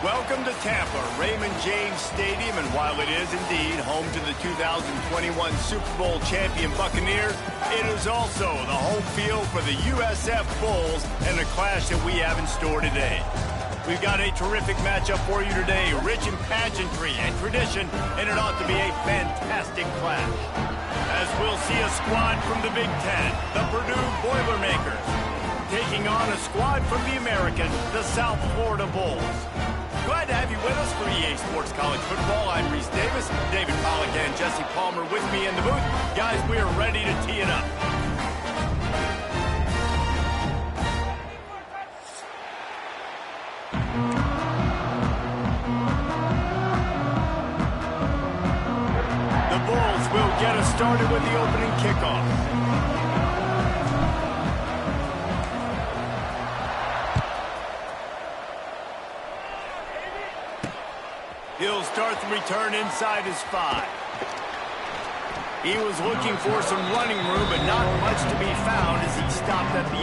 Welcome to Tampa, Raymond James Stadium, and while it is indeed home to the 2021 Super Bowl champion Buccaneers, it is also the home field for the USF Bulls and the clash that we have in store today. We've got a terrific matchup for you today, rich in pageantry and tradition, and it ought to be a fantastic clash. As we'll see a squad from the Big Ten, the Purdue Boilermakers, taking on a squad from the American, the South Florida Bulls. Glad to have you with us for EA Sports College Football. I'm Reese Davis, David Pollack and Jesse Palmer with me in the booth. Guys, we are ready to tee it up. The Bulls will get us started with the opening kickoff. He'll start the return inside his 5. He was looking for some running room, but not much to be found as he stopped at the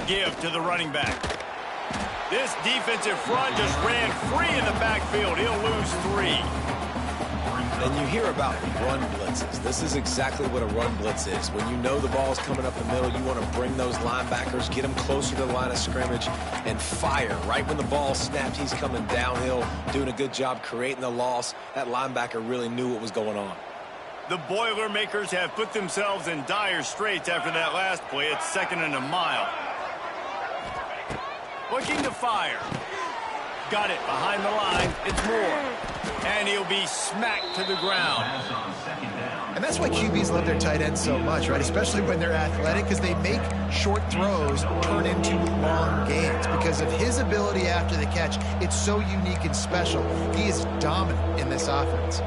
18. Give to the running back. This defensive front just ran free in the backfield. He'll lose 3. And you hear about run blitzes. This is exactly what a run blitz is. When you know the ball's coming up the middle, you want to bring those linebackers, get them closer to the line of scrimmage, and fire. Right when the ball snapped, he's coming downhill, doing a good job creating the loss. That linebacker really knew what was going on. The Boilermakers have put themselves in dire straits after that last play. It's 2nd and a mile. Looking to fire. Got it behind the line. It's Moore. And he'll be smacked to the ground. And that's why QBs love their tight ends so much, right? Especially when they're athletic, because they make short throws turn into long gains. Because of his ability after the catch, it's so unique and special. He is dominant in this offense.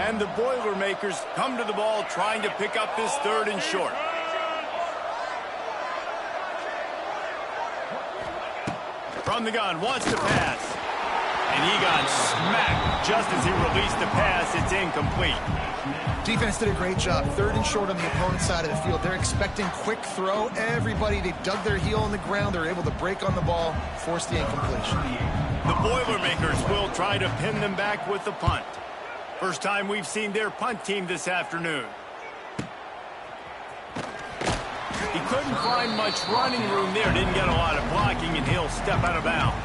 And the Boilermakers come to the ball trying to pick up this 3rd and short. From the gun, wants to pass. And he got smacked just as he released the pass. It's incomplete. Defense did a great job. 3rd and short on the opponent's side of the field. They're expecting quick throw. Everybody, they dug their heel on the ground. They're able to break on the ball, force the incompletion. The Boilermakers will try to pin them back with the punt. First time we've seen their punt team this afternoon. He couldn't find much running room there. Didn't get a lot of blocking, and he'll step out of bounds.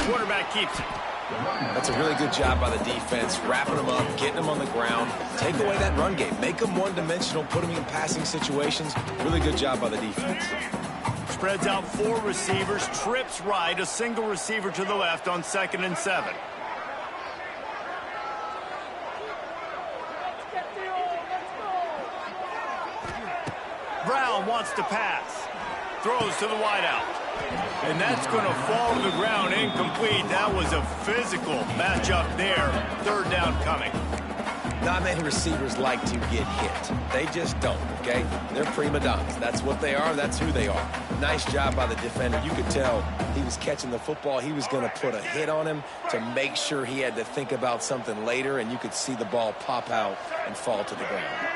Quarterback keeps it. That's a really good job by the defense, wrapping them up, getting them on the ground. Take away that run game. Make them one-dimensional, put them in passing situations. Really good job by the defense. Spreads out 4 receivers, trips right, a single receiver to the left on 2nd and 7. Brown wants to pass. Throws to the wideout. And that's going to fall to the ground incomplete. That was a physical matchup there. 3rd down coming. Not many receivers like to get hit. They just don't, okay? They're prima donnas. That's what they are. That's who they are. Nice job by the defender. You could tell he was catching the football. He was going to put a hit on him to make sure he had to think about something later, and you could see the ball pop out and fall to the ground.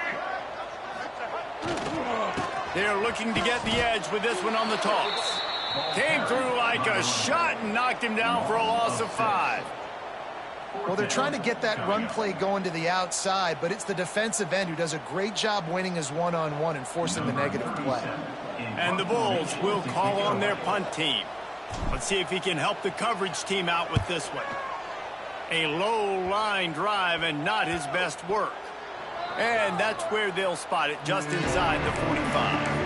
They're looking to get the edge with this one on the toss. Came through like a shot and knocked him down for a loss of 5. Well, they're trying to get that run play going to the outside, but it's the defensive end who does a great job winning his one-on-one and forcing the negative play. And the Bulls will call on their punt team. Let's see if he can help the coverage team out with this one. A low line drive and not his best work. And that's where they'll spot it, just inside the 45.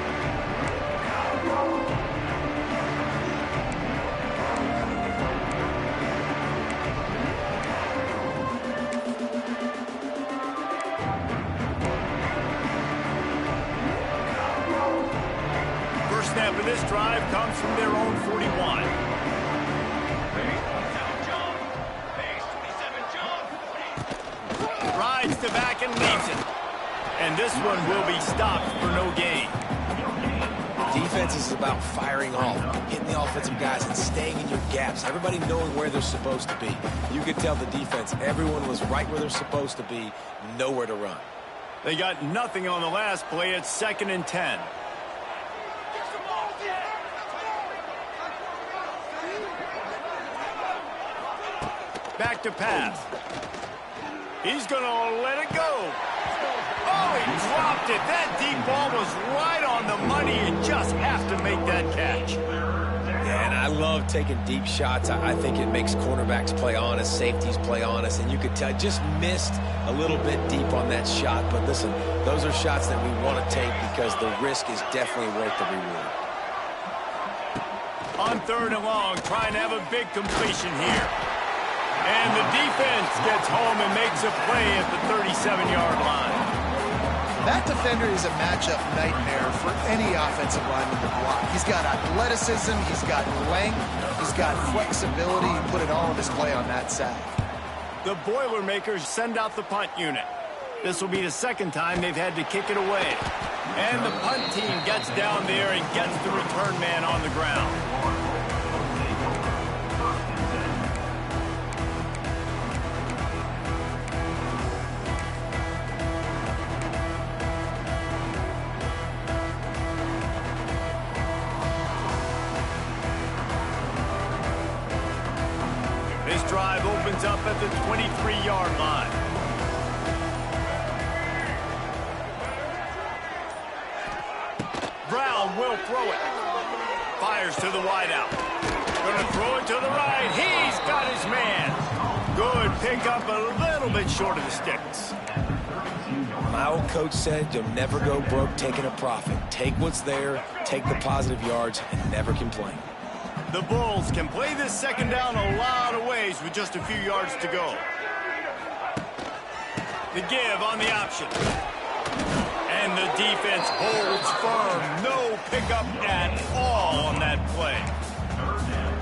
for this drive comes from their own 41. Rides to back and leaves it. And this one will be stopped for no gain. Defense is about firing off, hitting the offensive guys and staying in your gaps. Everybody knowing where they're supposed to be. You could tell the defense, everyone was right where they're supposed to be, nowhere to run. They got nothing on the last play. It's 2nd and 10. Back to pass. He's going to let it go. Oh, he dropped it. That deep ball was right on the money. You just have to make that catch. Yeah, and I love taking deep shots. I think it makes cornerbacks play honest, safeties play honest, and you could tell just missed a little bit deep on that shot. But listen, those are shots that we want to take because the risk is definitely worth the reward. On 3rd and long, trying to have a big completion here. And the defense gets home and makes a play at the 37-yard line. That defender is a matchup nightmare for any offensive lineman to block. He's got athleticism, he's got length, he's got flexibility. He put it all on display on that sack. The Boilermakers send out the punt unit. This will be the 2nd time they've had to kick it away. And the punt team gets down there and gets the return man on the ground. This drive opens up at the 23-yard line. Brown will throw it. Fires to the wideout. Going to throw it to the right. He's got his man. Good pickup, a little bit short of the sticks. My old coach said you'll never go broke taking a profit. Take what's there, take the positive yards, and never complain. The Bulls can play this 2nd down a lot of ways with just a few yards to go. The give on the option. And the defense holds firm. No pickup at all on that play.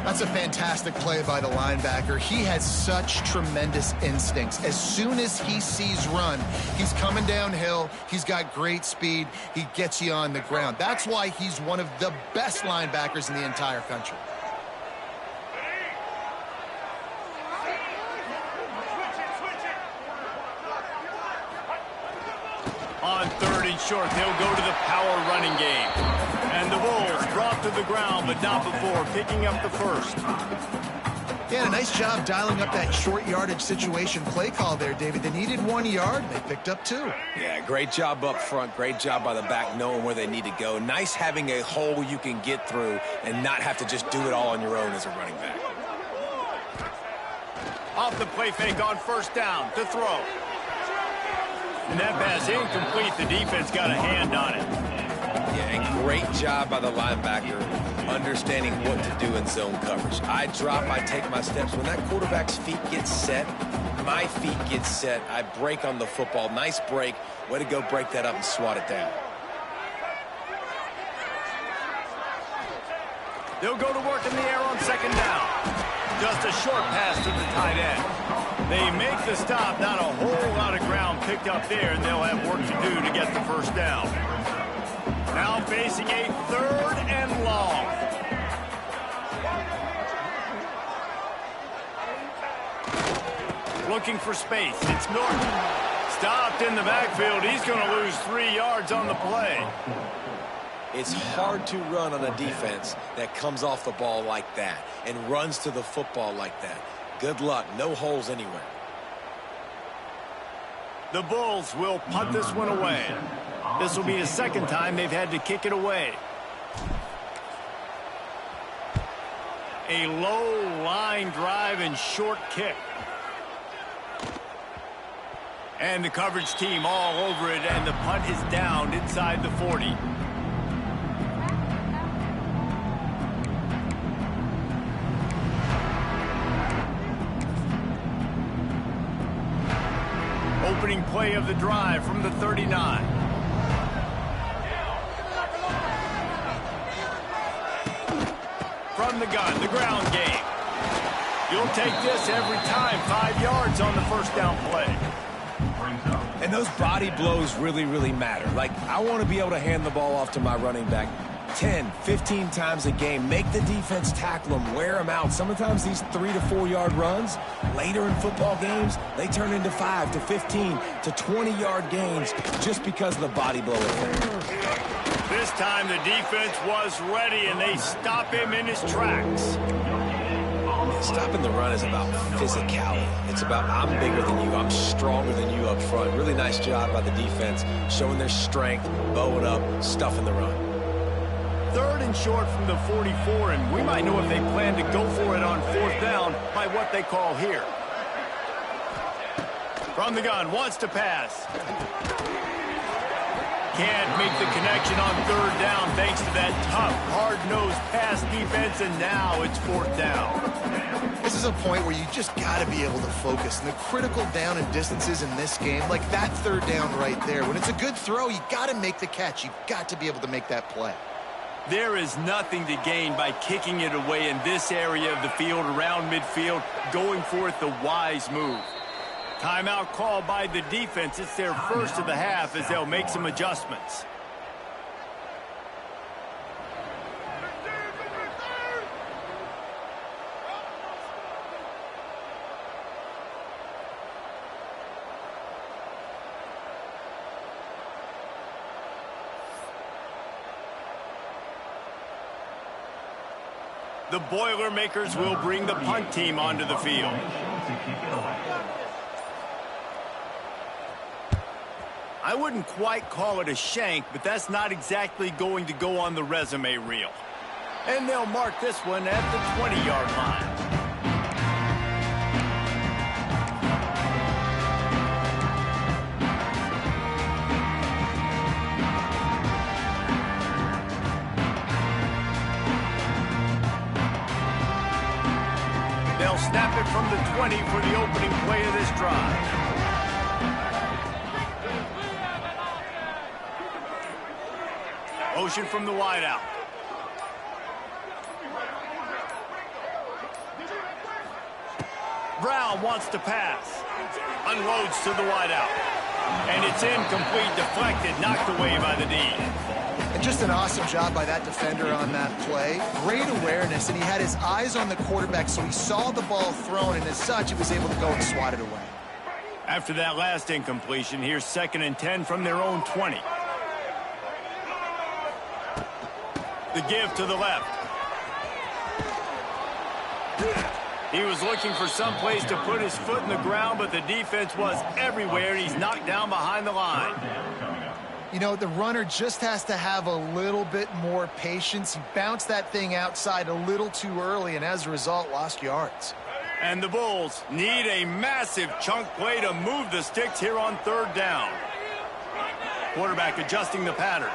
That's a fantastic play by the linebacker. He has such tremendous instincts. As soon as he sees run, he's coming downhill. He's got great speed. He gets you on the ground. That's why he's one of the best linebackers in the entire country. On 3rd and short, they'll go to the power running game. And the Bulls brought to the ground, but not before picking up the 1st. Yeah, a nice job dialing up that short yardage situation play call there, David. They needed 1 yard, and they picked up 2. Yeah, great job up front. Great job by the back knowing where they need to go. Nice having a hole you can get through and not have to just do it all on your own as a running back. Off the play fake on 1st down to throw. And that pass incomplete. The defense got a hand on it. Yeah, and great job by the linebacker understanding what to do in zone coverage. I drop, I take my steps. When that quarterback's feet get set, my feet get set. I break on the football. Nice break. Way to go break that up and swat it down. They'll go to work in the air on 2nd down. Just a short pass to the tight end. They make the stop, not a whole lot of ground picked up there, and they'll have work to do to get the 1st down. Now facing a 3rd and long. Looking for space. It's Norton. Stopped in the backfield. He's going to lose 3 yards on the play. It's hard to run on a defense that comes off the ball like that and runs to the football like that. Good luck. No holes anywhere. The Bulls will punt this one away. This will be the 2nd time they've had to kick it away. A low line drive and short kick. And the coverage team all over it, and the punt is down inside the 40. Opening play of the drive from the 39. From the gun, the ground game. You'll take this every time. 5 yards on the first down play. And those body blows really, really matter. Like, I want to be able to hand the ball off to my running back 10, 15 times a game. Make the defense tackle them, wear them out. Sometimes these 3 to 4 yard runs, later in football games, they turn into 5 to 15 to 20 yard gains just because of the body blow effect. This time the defense was ready, and they stop him in his tracks. Stopping the run is about physicality. It's about I'm bigger than you, I'm stronger than you up front. Really nice job by the defense, showing their strength, bowing up, stuffing the run. 3rd and short from the 44, and we might know if they plan to go for it on 4th down by what they call here. From the gun, wants to pass. Can't make the connection on 3rd down thanks to that tough, hard-nosed pass defense, and now it's 4th down. This is a point where you just got to be able to focus. And the critical down and distances in this game, like that 3rd down right there, when it's a good throw, you got to make the catch. You've got to be able to make that play. There is nothing to gain by kicking it away in this area of the field, around midfield, going for it the wise move. Timeout called by the defense. It's their first of the half as they'll make some adjustments. The Boilermakers will bring the punt team onto the field. I wouldn't quite call it a shank, but that's not exactly going to go on the resume reel. And they'll mark this one at the 20-yard line. They'll snap it from the 20 for the opening play of this drive. Motion from the wideout. Brown wants to pass. Unloads to the wideout. And it's incomplete, deflected, knocked away by the D. And just an awesome job by that defender on that play. Great awareness, and he had his eyes on the quarterback, so he saw the ball thrown, and as such, he was able to go and swat it away. After that last incompletion, here's 2nd and 10 from their own 20. The give to the left. He was looking for some place to put his foot in the ground, but the defense was everywhere, and he's knocked down behind the line. You know, the runner just has to have a little bit more patience. He bounced that thing outside a little too early, and as a result, lost yards. And the Bulls need a massive chunk play to move the sticks here on 3rd down. Quarterback adjusting the pattern.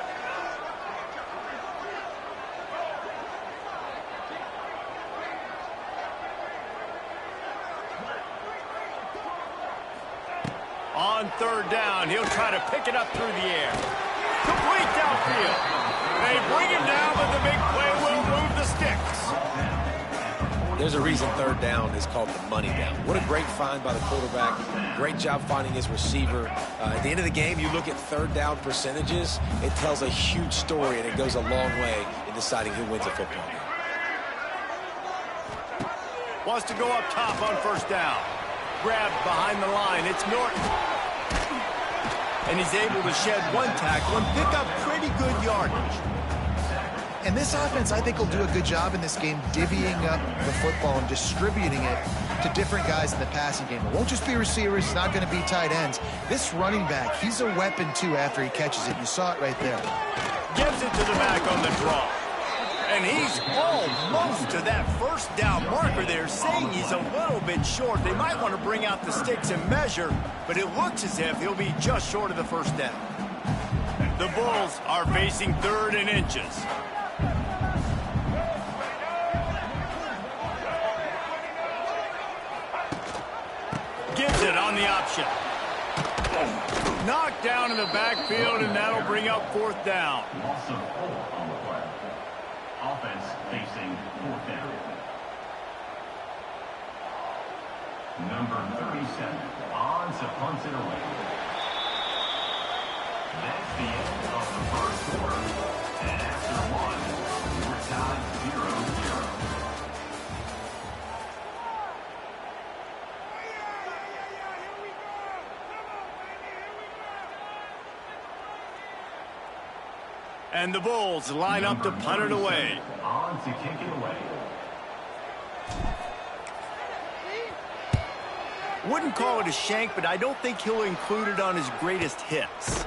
On 3rd down, he'll try to pick it up through the air. Complete downfield. They bring him down, but the big play will move the sticks. There's a reason 3rd down is called the money down. What a great find by the quarterback. Great job finding his receiver. At the end of the game, you look at 3rd down percentages. It tells a huge story, and it goes a long way in deciding who wins a football game. Wants to go up top on 1st down. Grabbed behind the line. It's Norton. And he's able to shed one tackle and pick up pretty good yardage. And this offense, I think, will do a good job in this game divvying up the football and distributing it to different guys in the passing game. It won't just be receivers. It's not going to be tight ends. This running back, he's a weapon, too, after he catches it. You saw it right there. Gives it to the back on the draw. And he's almost to that 1st down marker there, saying he's a little bit short. They might want to bring out the sticks and measure, but it looks as if he'll be just short of the 1st down. The Bulls are facing 3rd and inches. Gives it on the option. Knocked down in the backfield, and that'll bring up 4th down. Offense. Giants facing fourth down. Number 37, on to punt it away. That's the end of the first quarter. And after one, we're tied 0-0. And the Bulls line up to punt it away. On to kick it away. Wouldn't call it a shank, but I don't think he'll include it on his greatest hits.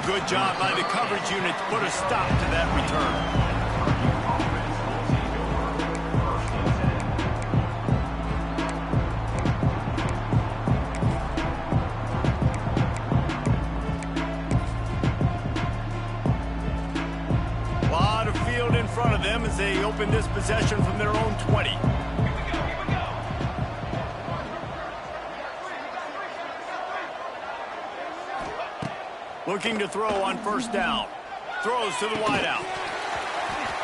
Good job by the coverage unit to put a stop to that return. A lot of field in front of them as they open this possession from their own 20. Looking to throw on first down. Throws to the wideout.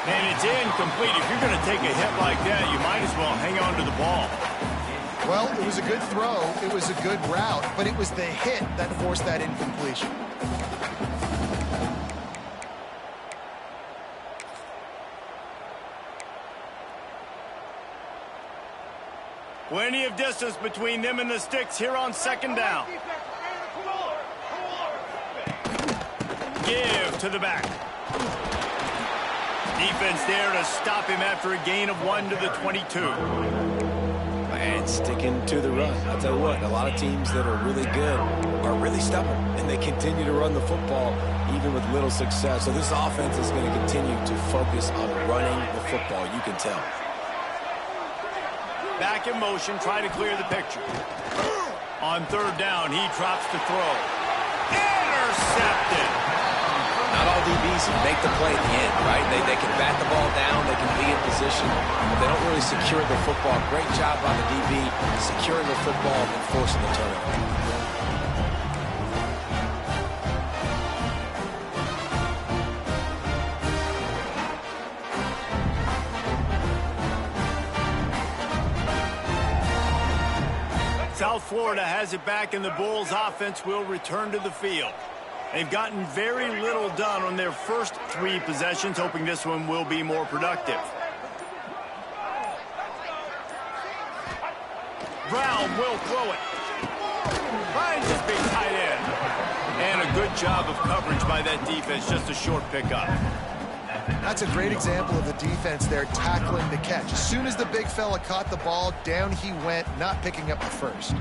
And it's incomplete. If you're going to take a hit like that, you might as well hang on to the ball. Well, it was a good throw. It was a good route, but it was the hit that forced that incompletion. Plenty of distance between them and the sticks here on second down. Give to the back. Defense there to stop him after a gain of 1 to the 22. And sticking to the run. I'll tell you what, a lot of teams that are really good are really stubborn, and they continue to run the football even with little success. So this offense is going to continue to focus on running the football, you can tell. Back in motion, trying to clear the picture. On third down, he drops to throw. Intercepted. Not all DBs can make the play at the end, right? They can bat the ball down, they can be in position, but they don't really secure the football. Great job by the DB securing the football and forcing the turnover. South Florida has it back, and the Bulls offense will return to the field. They've gotten very little done on their first 3 possessions, hoping this one will be more productive. Brown will throw it. Finds his big tight end. And a good job of coverage by that defense, just a short pickup. That's a great example of the defense there tackling the catch. As soon as the big fella caught the ball, down he went, not picking up the first.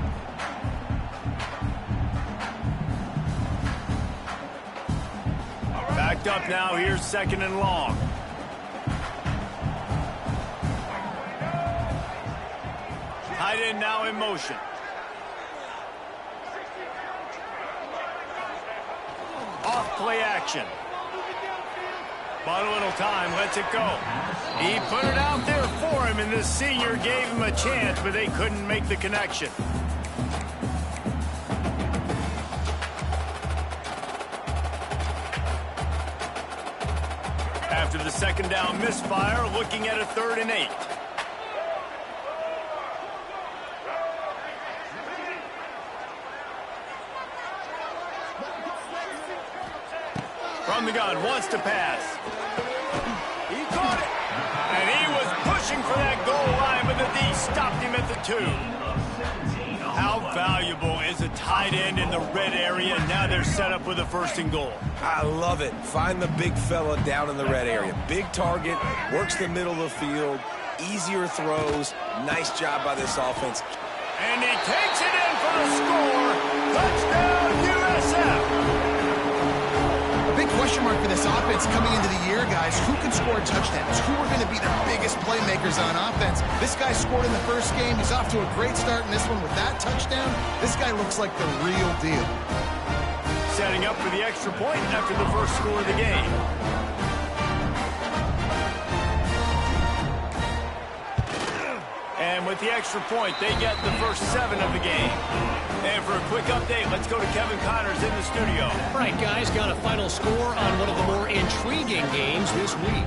Backed up now, here's second and long. Tight end now in motion. Off play action. Bought a little time, lets it go. He put it out there for him, and the senior gave him a chance, but they couldn't make the connection. After the second down misfire, looking at a 3rd and 8. From the gun, wants to pass. He caught it. And he was pushing for that goal line, but the D stopped him at the 2. How valuable is a tight end in the red area? Now they're set up with a 1st and goal. I love it. Find the big fella down in the red area. Big target, works the middle of the field, easier throws. Nice job by this offense. And he takes it in for the score. Touchdown, USF. A big question mark for this offense coming into the year, guys. Who can score touchdowns? Who are going to be the biggest playmakers on offense? This guy scored in the first game. He's off to a great start in this one with that touchdown. This guy looks like the real deal. Setting up for the extra point after the first score of the game. And with the extra point, they get the first 7 of the game. And for a quick update, let's go to Kevin Connors in the studio. All right, guys, got a final score on one of the more intriguing games this week.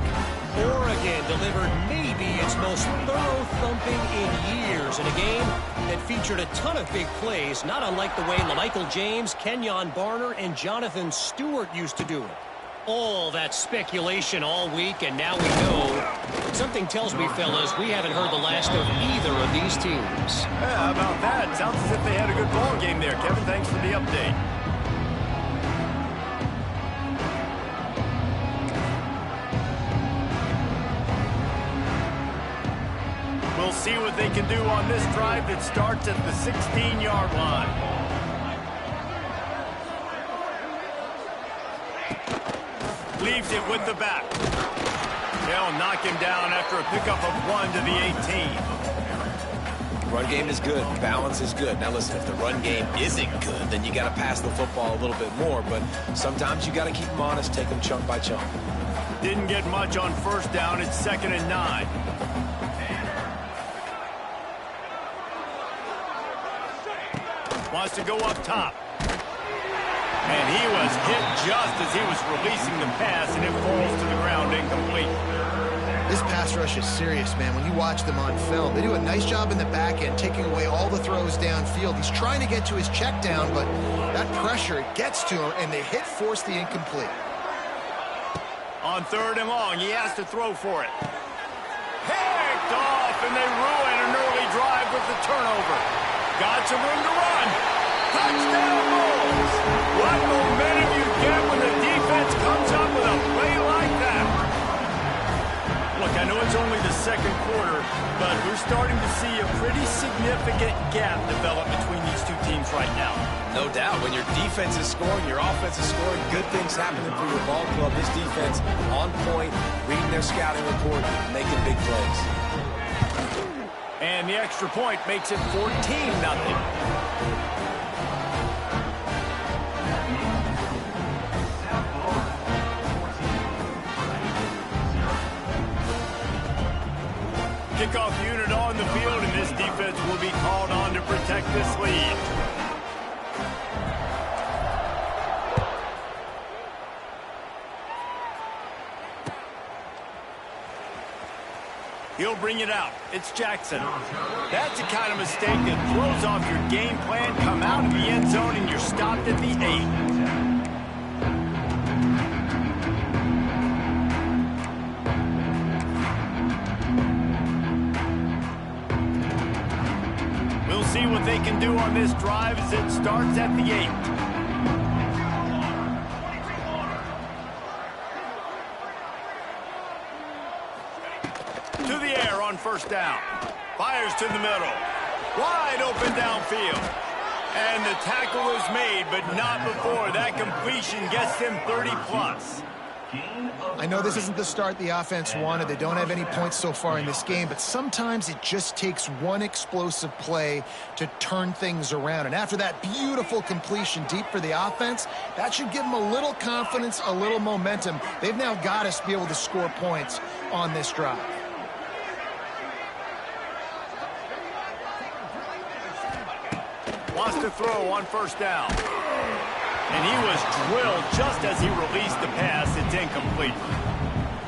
Oregon delivered maybe its most thorough thumping in years in a game that featured a ton of big plays, not unlike the way LaMichael James, Kenyon Barner, and Jonathan Stewart used to do it. All that speculation all week, and now we know. Something tells me, fellas, we haven't heard the last of either of these teams. Yeah, how about that? Sounds as if they had a good ball game there. Kevin, thanks for the update. We'll see what they can do on this drive that starts at the 16-yard line. Leaves it with the back. They'll knock him down after a pickup of 1 to the 18. Run game is good. Balance is good. Now listen, if the run game isn't good, then you got to pass the football a little bit more. But sometimes you got to keep them honest, take them chunk by chunk. Didn't get much on first down. It's 2nd and 9. Wants to go up top. And he was hit just as he was releasing the pass, and it falls to the ground incomplete. This pass rush is serious, man. When you watch them on film, they do a nice job in the back end, taking away all the throws downfield. He's trying to get to his check down, but that pressure gets to him, and the hit forced the incomplete. On 3rd and long, he has to throw for it. Picked off, and they ruin an early drive with the turnover. Got some room to run. Touchdown Bulls! What momentum you get when the defense comes up with a play like that. Look, I know it's only the 2nd quarter, but we're starting to see a pretty significant gap develop between these two teams right now. No doubt. When your defense is scoring, your offense is scoring, good things happening for your ball club. This defense on point, reading their scouting report, making big plays. And the extra point makes it 14-0. Kickoff unit on the field, and this defense will be called on to protect this lead. He'll bring it out. It's Jackson. That's the kind of mistake that throws off your game plan. Come out of the end zone, and you're stopped at the 8. See what they can do on this drive as it starts at the 8. To the air on first down. Fires to the middle. Wide open downfield. And the tackle is made, but not before that completion gets them 30+. I know this isn't the start the offense wanted. They don't have any points so far in this game, but sometimes it just takes one explosive play to turn things around. And after that beautiful completion deep for the offense, that should give them a little confidence, a little momentum. They've now got to be able to score points on this drive. Wants to throw on first down. And he was drilled just as he released the pass. It's incomplete.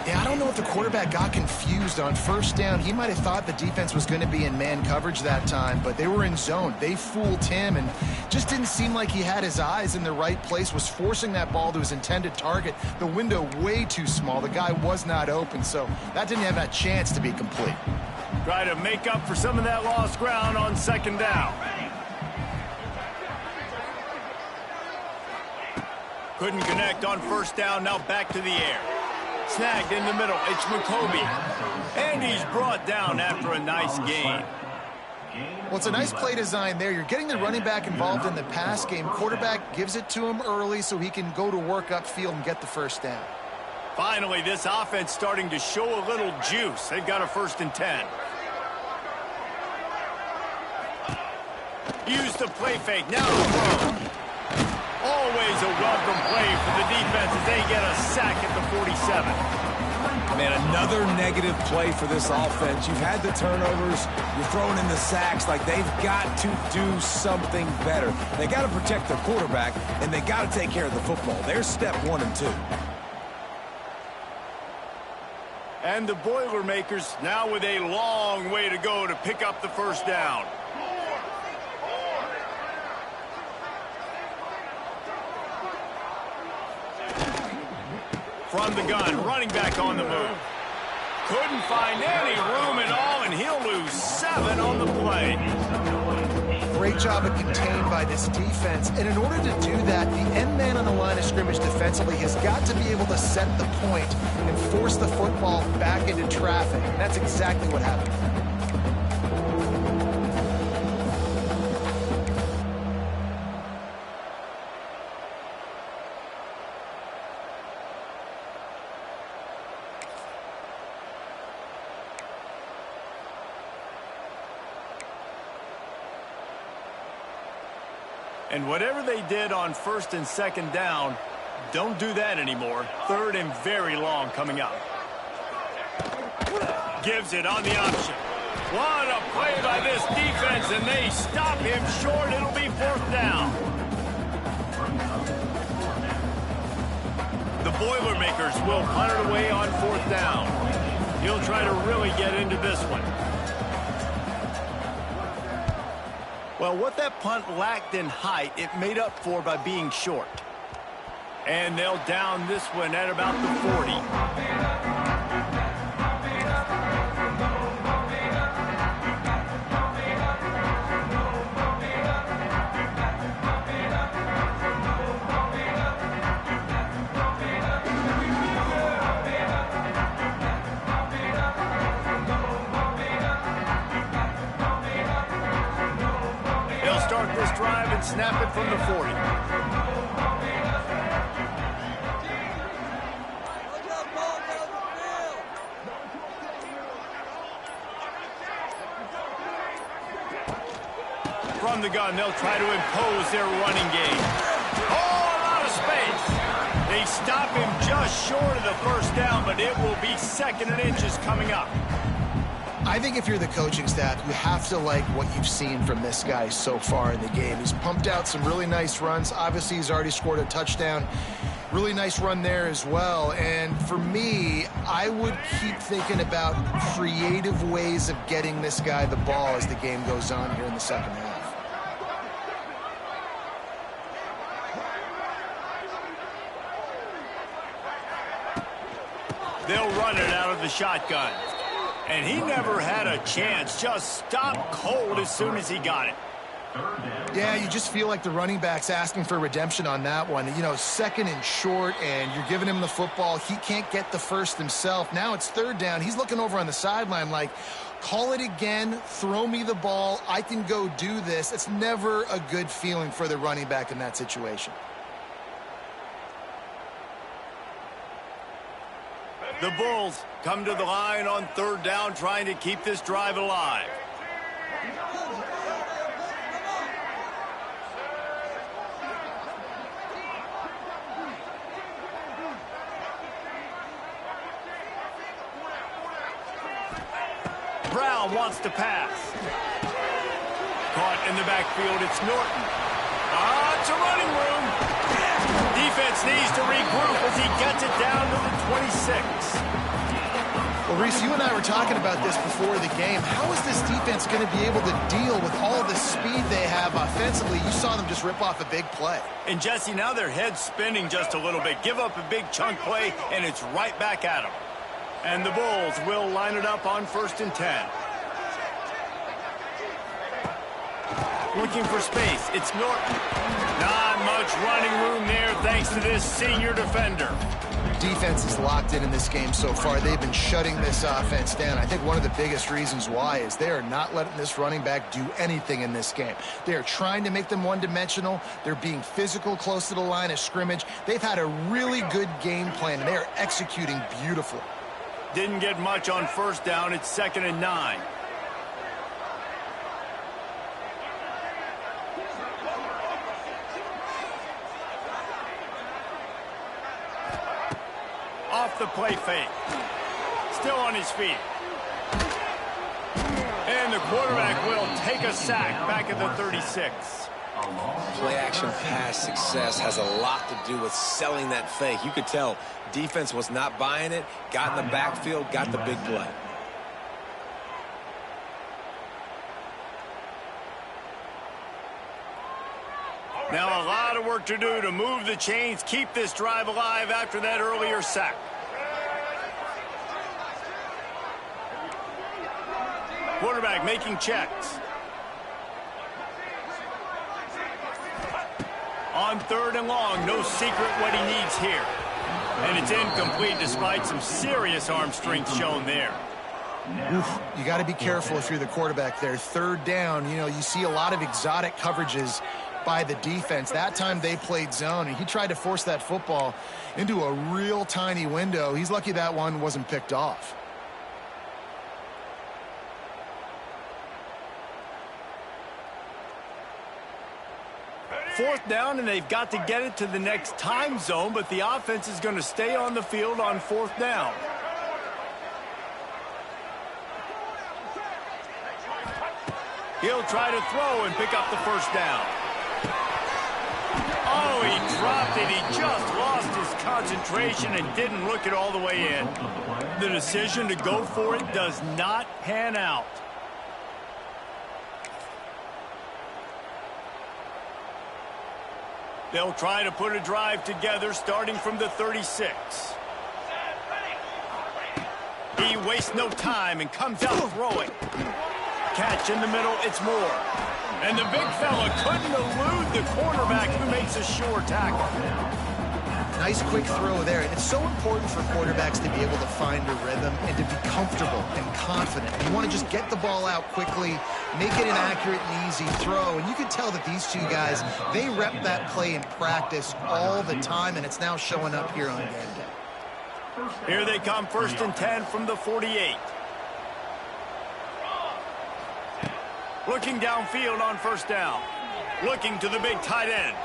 Yeah, I don't know if the quarterback got confused on first down. He might have thought the defense was going to be in man coverage that time, but they were in zone. They fooled him and just didn't seem like he had his eyes in the right place, was forcing that ball to his intended target. The window way too small. The guy was not open, so that didn't have that chance to be complete. Try to make up for some of that lost ground on 2nd down. Couldn't connect on first down, now back to the air. Snagged in the middle, it's McCoby. And he's brought down after a nice gain. Well, it's a nice play design there. You're getting the running back involved in the pass game. Quarterback gives it to him early so he can go to work upfield and get the first down. Finally, this offense starting to show a little juice. They've got a 1st and 10. Use the play fake, now the throw. Always a welcome play for the defense as they get a sack at the 47. Man, another negative play for this offense. You've had the turnovers. You're throwing in the sacks. Like, they've got to do something better. They got to protect their quarterback, and they got to take care of the football. There's step 1 and 2. And the Boilermakers now with a long way to go to pick up the first down. From the gun, running back on the move. Couldn't find any room at all, and he'll lose 7 on the play. Great job of contained by this defense. And in order to do that, the end man on the line of scrimmage defensively has got to be able to set the point and force the football back into traffic. And that's exactly what happened. And whatever they did on 1st and 2nd down, don't do that anymore. 3rd and very long coming up. Gives it on the option. What a play by this defense, and they stop him short. It'll be 4th down. The Boilermakers will punt it away on 4th down. He'll try to really get into this one. Well, what that punt lacked in height, it made up for by being short. And they'll down this one at about the 40. Drive and snap it from the 40. From the gun, they'll try to impose their running game. Oh, a lot of space. They stop him just short of the 1st down, but it will be 2nd and inches coming up. I think if you're the coaching staff, you have to like what you've seen from this guy so far in the game. He's pumped out some really nice runs. Obviously, he's already scored a touchdown. Really nice run there as well. And for me, I would keep thinking about creative ways of getting this guy the ball as the game goes on here in the 2nd half. They'll run it out of the shotgun. And he never had a chance. Just stopped cold as soon as he got it. Yeah, you just feel like the running back's asking for redemption on that one. You know, 2nd and short, and you're giving him the football. He can't get the first himself. Now it's 3rd down. He's looking over on the sideline like, call it again, throw me the ball, I can go do this. It's never a good feeling for the running back in that situation. The Bulls come to the line on 3rd down, trying to keep this drive alive. Brown wants to pass. Caught in the backfield, it's Norton. It's a running room. Defense needs to regroup as he gets it down to the 26. Well, Reese, you and I were talking about this before the game. How is this defense going to be able to deal with all the speed they have offensively? You saw them just rip off a big play. And, Jesse, now their head's spinning just a little bit. Give up a big chunk play, and it's right back at them. And the Bulls will line it up on 1st and 10. Looking for space. It's Norton. Not much running room there thanks to this senior defender. Defense is locked in this game so far. They've been shutting this offense down. I think one of the biggest reasons why is they are not letting this running back do anything in this game. They are trying to make them one-dimensional. They're being physical close to the line of scrimmage. They've had a really good game plan, and they are executing beautifully. Didn't get much on 1st down. It's 2nd and 9. Off the play fake. Still on his feet. And the quarterback will take a sack back at the 36. Play-action pass success has a lot to do with selling that fake. You could tell defense was not buying it, got in the backfield, got the big play. Now a lot of work to do to move the chains, keep this drive alive after that earlier sack. Quarterback making checks. On 3rd and long, no secret what he needs here. And it's incomplete despite some serious arm strength shown there. Oof, you got to be careful if you're the quarterback there. 3rd down, you know, you see a lot of exotic coverages by the defense. That time they played zone, and he tried to force that football into a real tiny window. He's lucky that one wasn't picked off. Fourth down, and they've got to get it to the next time zone, but the offense is going to stay on the field on 4th down. He'll try to throw and pick up the 1st down. Oh, he dropped it. He just lost his concentration and didn't look it all the way in. The decision to go for it does not pan out. They'll try to put a drive together starting from the 36. He wastes no time and comes out throwing. Catch in the middle, it's more. And the big fella couldn't elude the quarterback who makes a sure tackle. Nice quick throw there. And it's so important for quarterbacks to be able to find a rhythm and to be comfortable and confident. You want to just get the ball out quickly, make it an accurate and easy throw. And you can tell that these two guys, they rep that play in practice all the time, and it's now showing up here on game day. Here they come, 1st and 10 from the 48. Looking downfield on 1st down. Looking to the big tight end.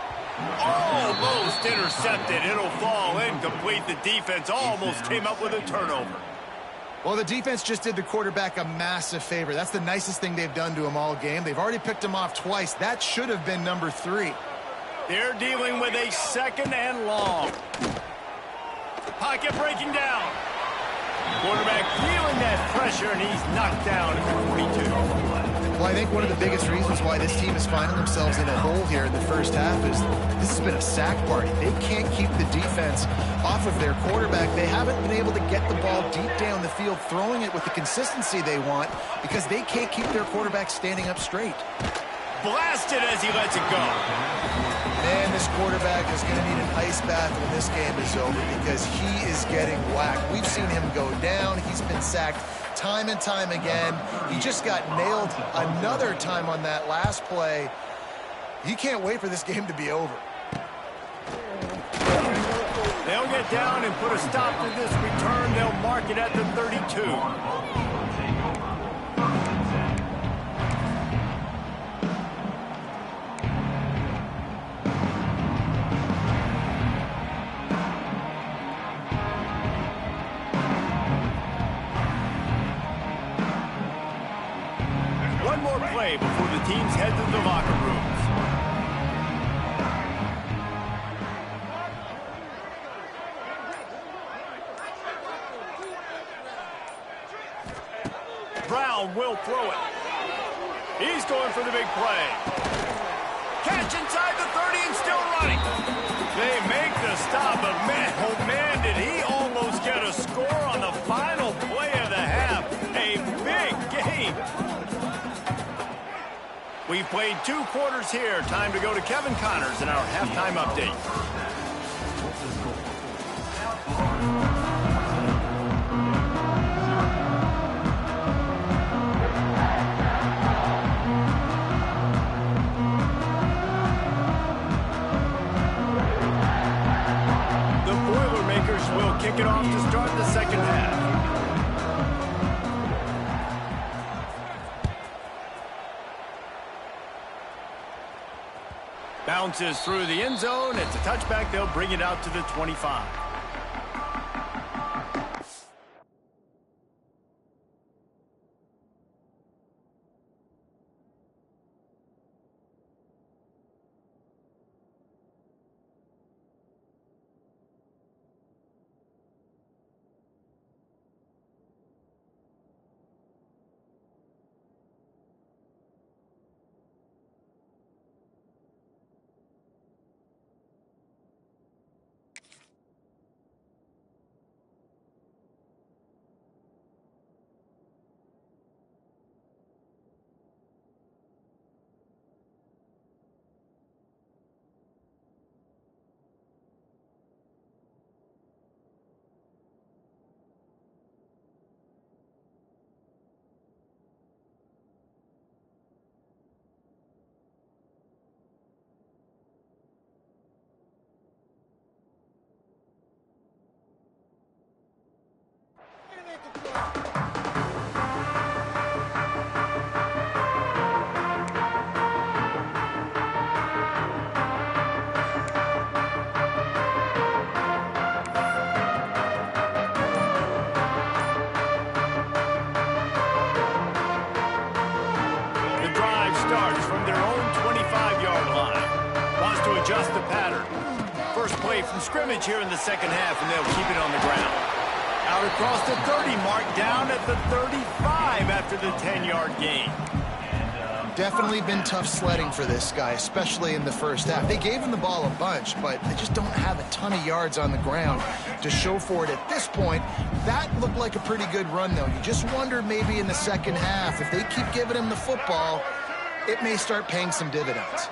Almost intercepted. It'll fall incomplete. The defense almost came up with a turnover. Well, the defense just did the quarterback a massive favor. That's the nicest thing they've done to him all game. They've already picked him off twice. That should have been number 3. They're dealing with a 2nd and long. Pocket breaking down. Quarterback feeling that pressure, and he's knocked down at the 42. Well, I think one of the biggest reasons why this team is finding themselves in a hole here in the first half is this has been a sack party. They can't keep the defense off of their quarterback. They haven't been able to get the ball deep down the field, throwing it with the consistency they want because they can't keep their quarterback standing up straight. Blasted as he lets it go. Man, this quarterback is going to need an ice bath when this game is over because he is getting whacked. We've seen him go down. He's been sacked time and time again. He just got nailed another time on that last play. He can't wait for this game to be over. They'll get down and put a stop to this return. They'll mark it at the 32. One more play before the teams head to the locker rooms. Brown will throw it. He's going for the big play. Catch inside the 30 and still running. They make the stop, but man, oh man, did he almost get a score on the final play of the half. A big game. We've played 2 quarters here. Time to go to Kevin Connors in our halftime update. The Boilermakers will kick it off to start the second half. Bounces through the end zone. It's a touchback. They'll bring it out to the 25. starts from their own 25-yard line. Wants to adjust the pattern. First play from scrimmage here in the second half, and they'll keep it on the ground. Out across the 30 mark, down at the 35 after the 10-yard gain. Definitely been tough sledding for this guy, especially in the first half. They gave him the ball a bunch, but they just don't have a ton of yards on the ground to show for it at this point. That looked like a pretty good run, though. You just wonder maybe in the second half, if they keep giving him the football, it may start paying some dividends.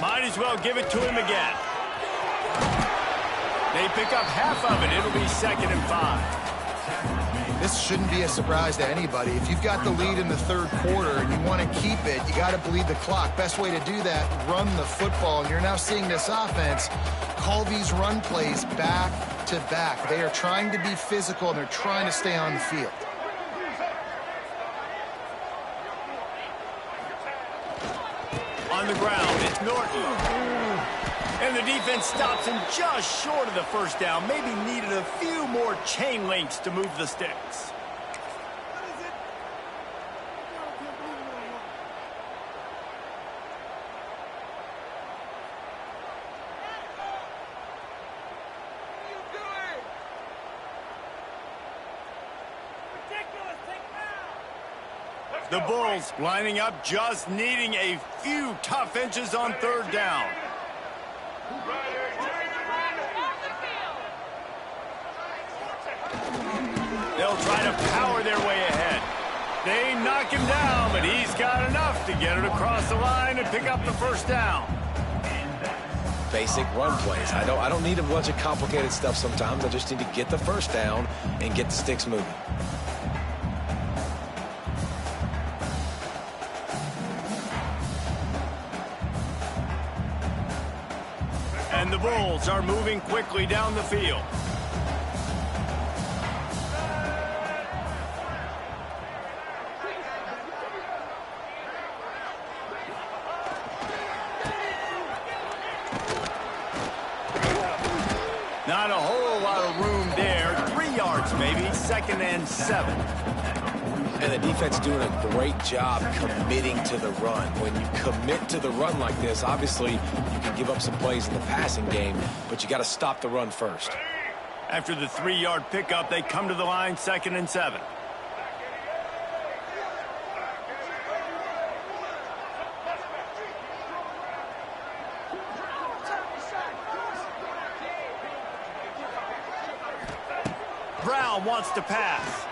Might as well give it to him again. They pick up half of it. It'll be 2nd and 5. This shouldn't be a surprise to anybody. If you've got the lead in the third quarter and you want to keep it, you got to bleed the clock. Best way to do that, run the football. And you're now seeing this offense call these run plays back to back. They are trying to be physical, and they're trying to stay on the field. On the ground, it's Norton. And the defense stops him just short of the first down. Maybe needed a few more chain links to move the sticks. The Bulls lining up, just needing a few tough inches on third down. They'll try to power their way ahead. They knock him down, but he's got enough to get it across the line and pick up the first down. Basic run plays. I don't need a bunch of complicated stuff sometimes. I just need to get the first down and get the sticks moving. And the Bulls are moving quickly down the field. Not a whole lot of room there. 3 yards maybe. 2nd and 7. And the defense doing a great job committing to the run. When you commit to the run like this, obviously you can give up some plays in the passing game, but you got to stop the run first. After the 3-yard pickup, they come to the line, 2nd and 7. Brown wants to pass.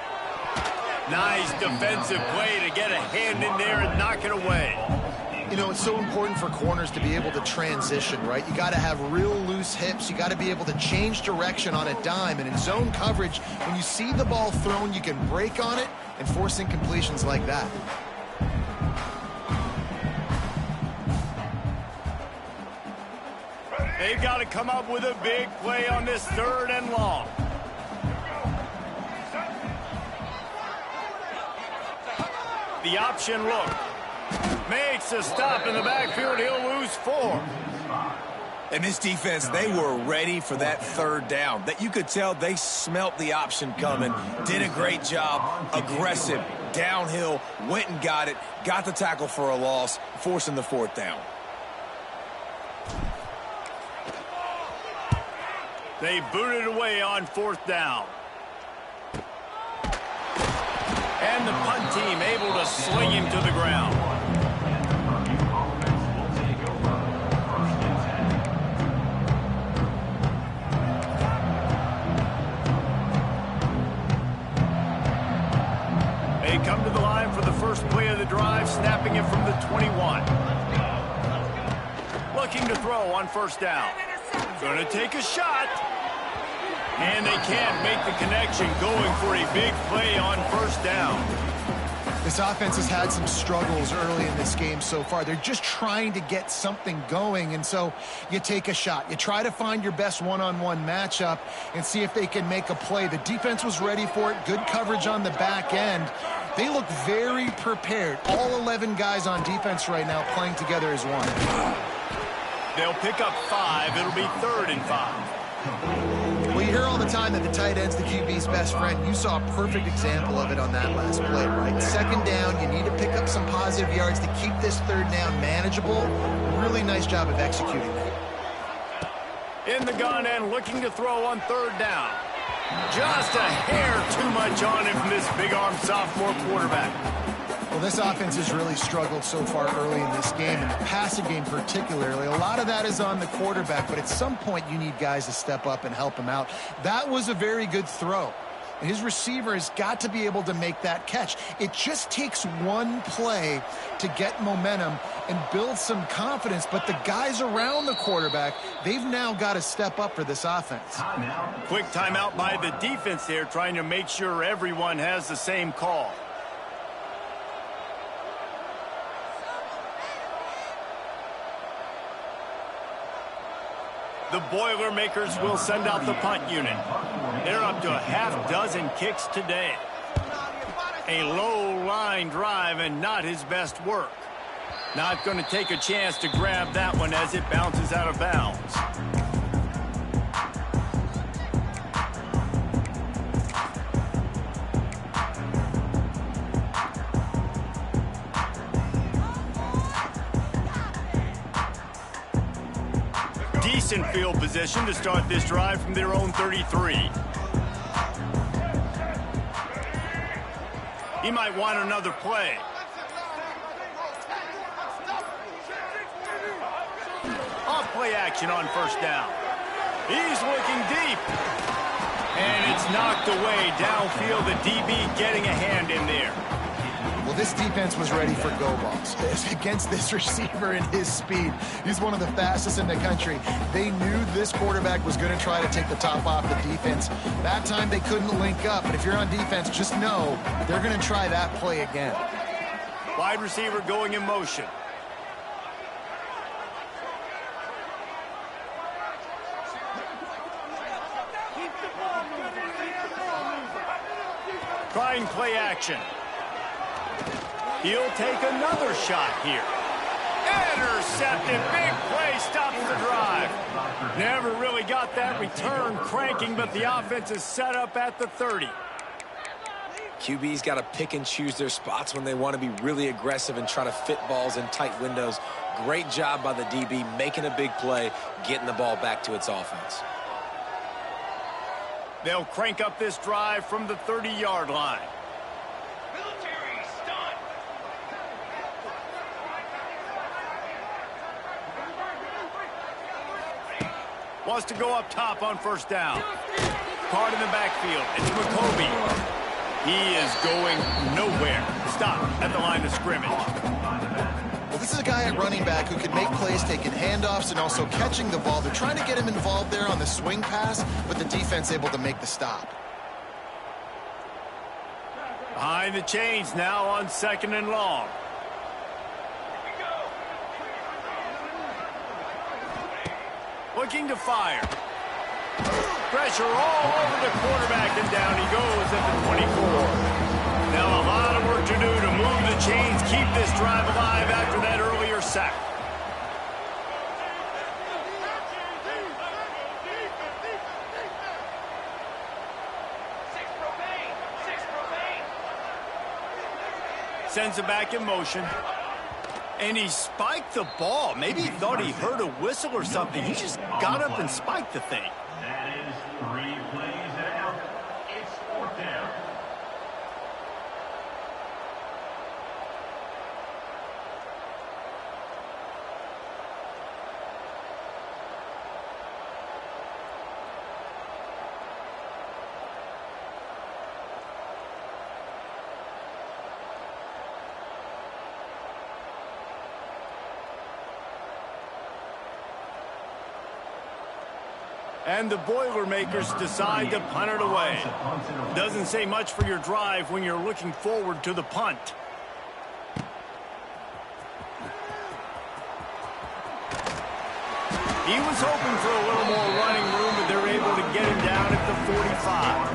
Nice defensive play to get a hand in there and knock it away. You know, it's so important for corners to be able to transition, right? You got to have real loose hips. You got to be able to change direction on a dime. And in zone coverage, when you see the ball thrown, you can break on it and force incompletions like that. They've got to come up with a big play on this 3rd and long. The option look. Makes a stop in the backfield. He'll lose 4. And this defense, they were ready for that 3rd down. That you could tell they smelt the option coming. Did a great job. Aggressive. Downhill. Went and got it. Got the tackle for a loss. Forcing the 4th down. They booted away on 4th down. And the punt team able to sling him to the ground. They come to the line for the first play of the drive, snapping it from the 21. Looking to throw on 1st down. Going to take a shot. And they can't make the connection, going for a big play on 1st down. This offense has had some struggles early in this game so far. They're just trying to get something going, and so you take a shot. You try to find your best one-on-one matchup and see if they can make a play. The defense was ready for it. Good coverage on the back end. They look very prepared. All 11 guys on defense right now playing together as one. They'll pick up 5. It'll be 3rd and 5. Well, you hear all the time that the tight end's the QB's best friend. You saw a perfect example of it on that last play, right? Second down, you need to pick up some positive yards to keep this third down manageable. Really nice job of executing that. In the gun and looking to throw on third down. Just a hair too much on him from this big-arm sophomore quarterback. Well, this offense has really struggled so far early in this game, and the passing game particularly. A lot of that is on the quarterback, but at some point you need guys to step up and help him out. That was a very good throw. His receiver has got to be able to make that catch. It just takes one play to get momentum and build some confidence, but the guys around the quarterback, they've now got to step up for this offense. Quick timeout by the defense there, trying to make sure everyone has the same call. The Boilermakers will send out the punt unit. They're up to a half-dozen kicks today. A low line drive and not his best work. Not going to take a chance to grab that one as it bounces out of bounds. Decent field position to start this drive from their own 33. He might want another play. Off play action on first down. He's looking deep. And it's knocked away downfield. The DB getting a hand in there. Well, this defense was ready for go balls against this receiver and his speed. He's one of the fastest in the country. They knew this quarterback was going to try to take the top off the defense. That time they couldn't link up, but if you're on defense, just know they're going to try that play again. Wide receiver going in motion. Trying play action. He'll take another shot here. Intercepted. Big play stops the drive. Never really got that return cranking, but the offense is set up at the 30. QB's got to pick and choose their spots when they want to be really aggressive and try to fit balls in tight windows. Great job by the DB making a big play, getting the ball back to its offense. They'll crank up this drive from the 30-yard line. Wants to go up top on first down. Card in the backfield. It's McCoby. He is going nowhere. Stop at the line of scrimmage. Well, this is a guy at running back who can make plays taking handoffs and also catching the ball. They're trying to get him involved there on the swing pass, but the defense able to make the stop. Behind the chains now on second and long. Looking to fire. Pressure all over the quarterback, and down he goes at the 24. Now a lot of work to do to move the chains, keep this drive alive after that earlier sack. Sends it back in motion. And he spiked the ball. Maybe he thought he heard a whistle or something. He just got up and spiked the thing. That is 3 plays out. It's 4th down. And the Boilermakers decide to punt it away. Doesn't say much for your drive when you're looking forward to the punt. He was hoping for a little more running room, but they're able to get him down at the 45.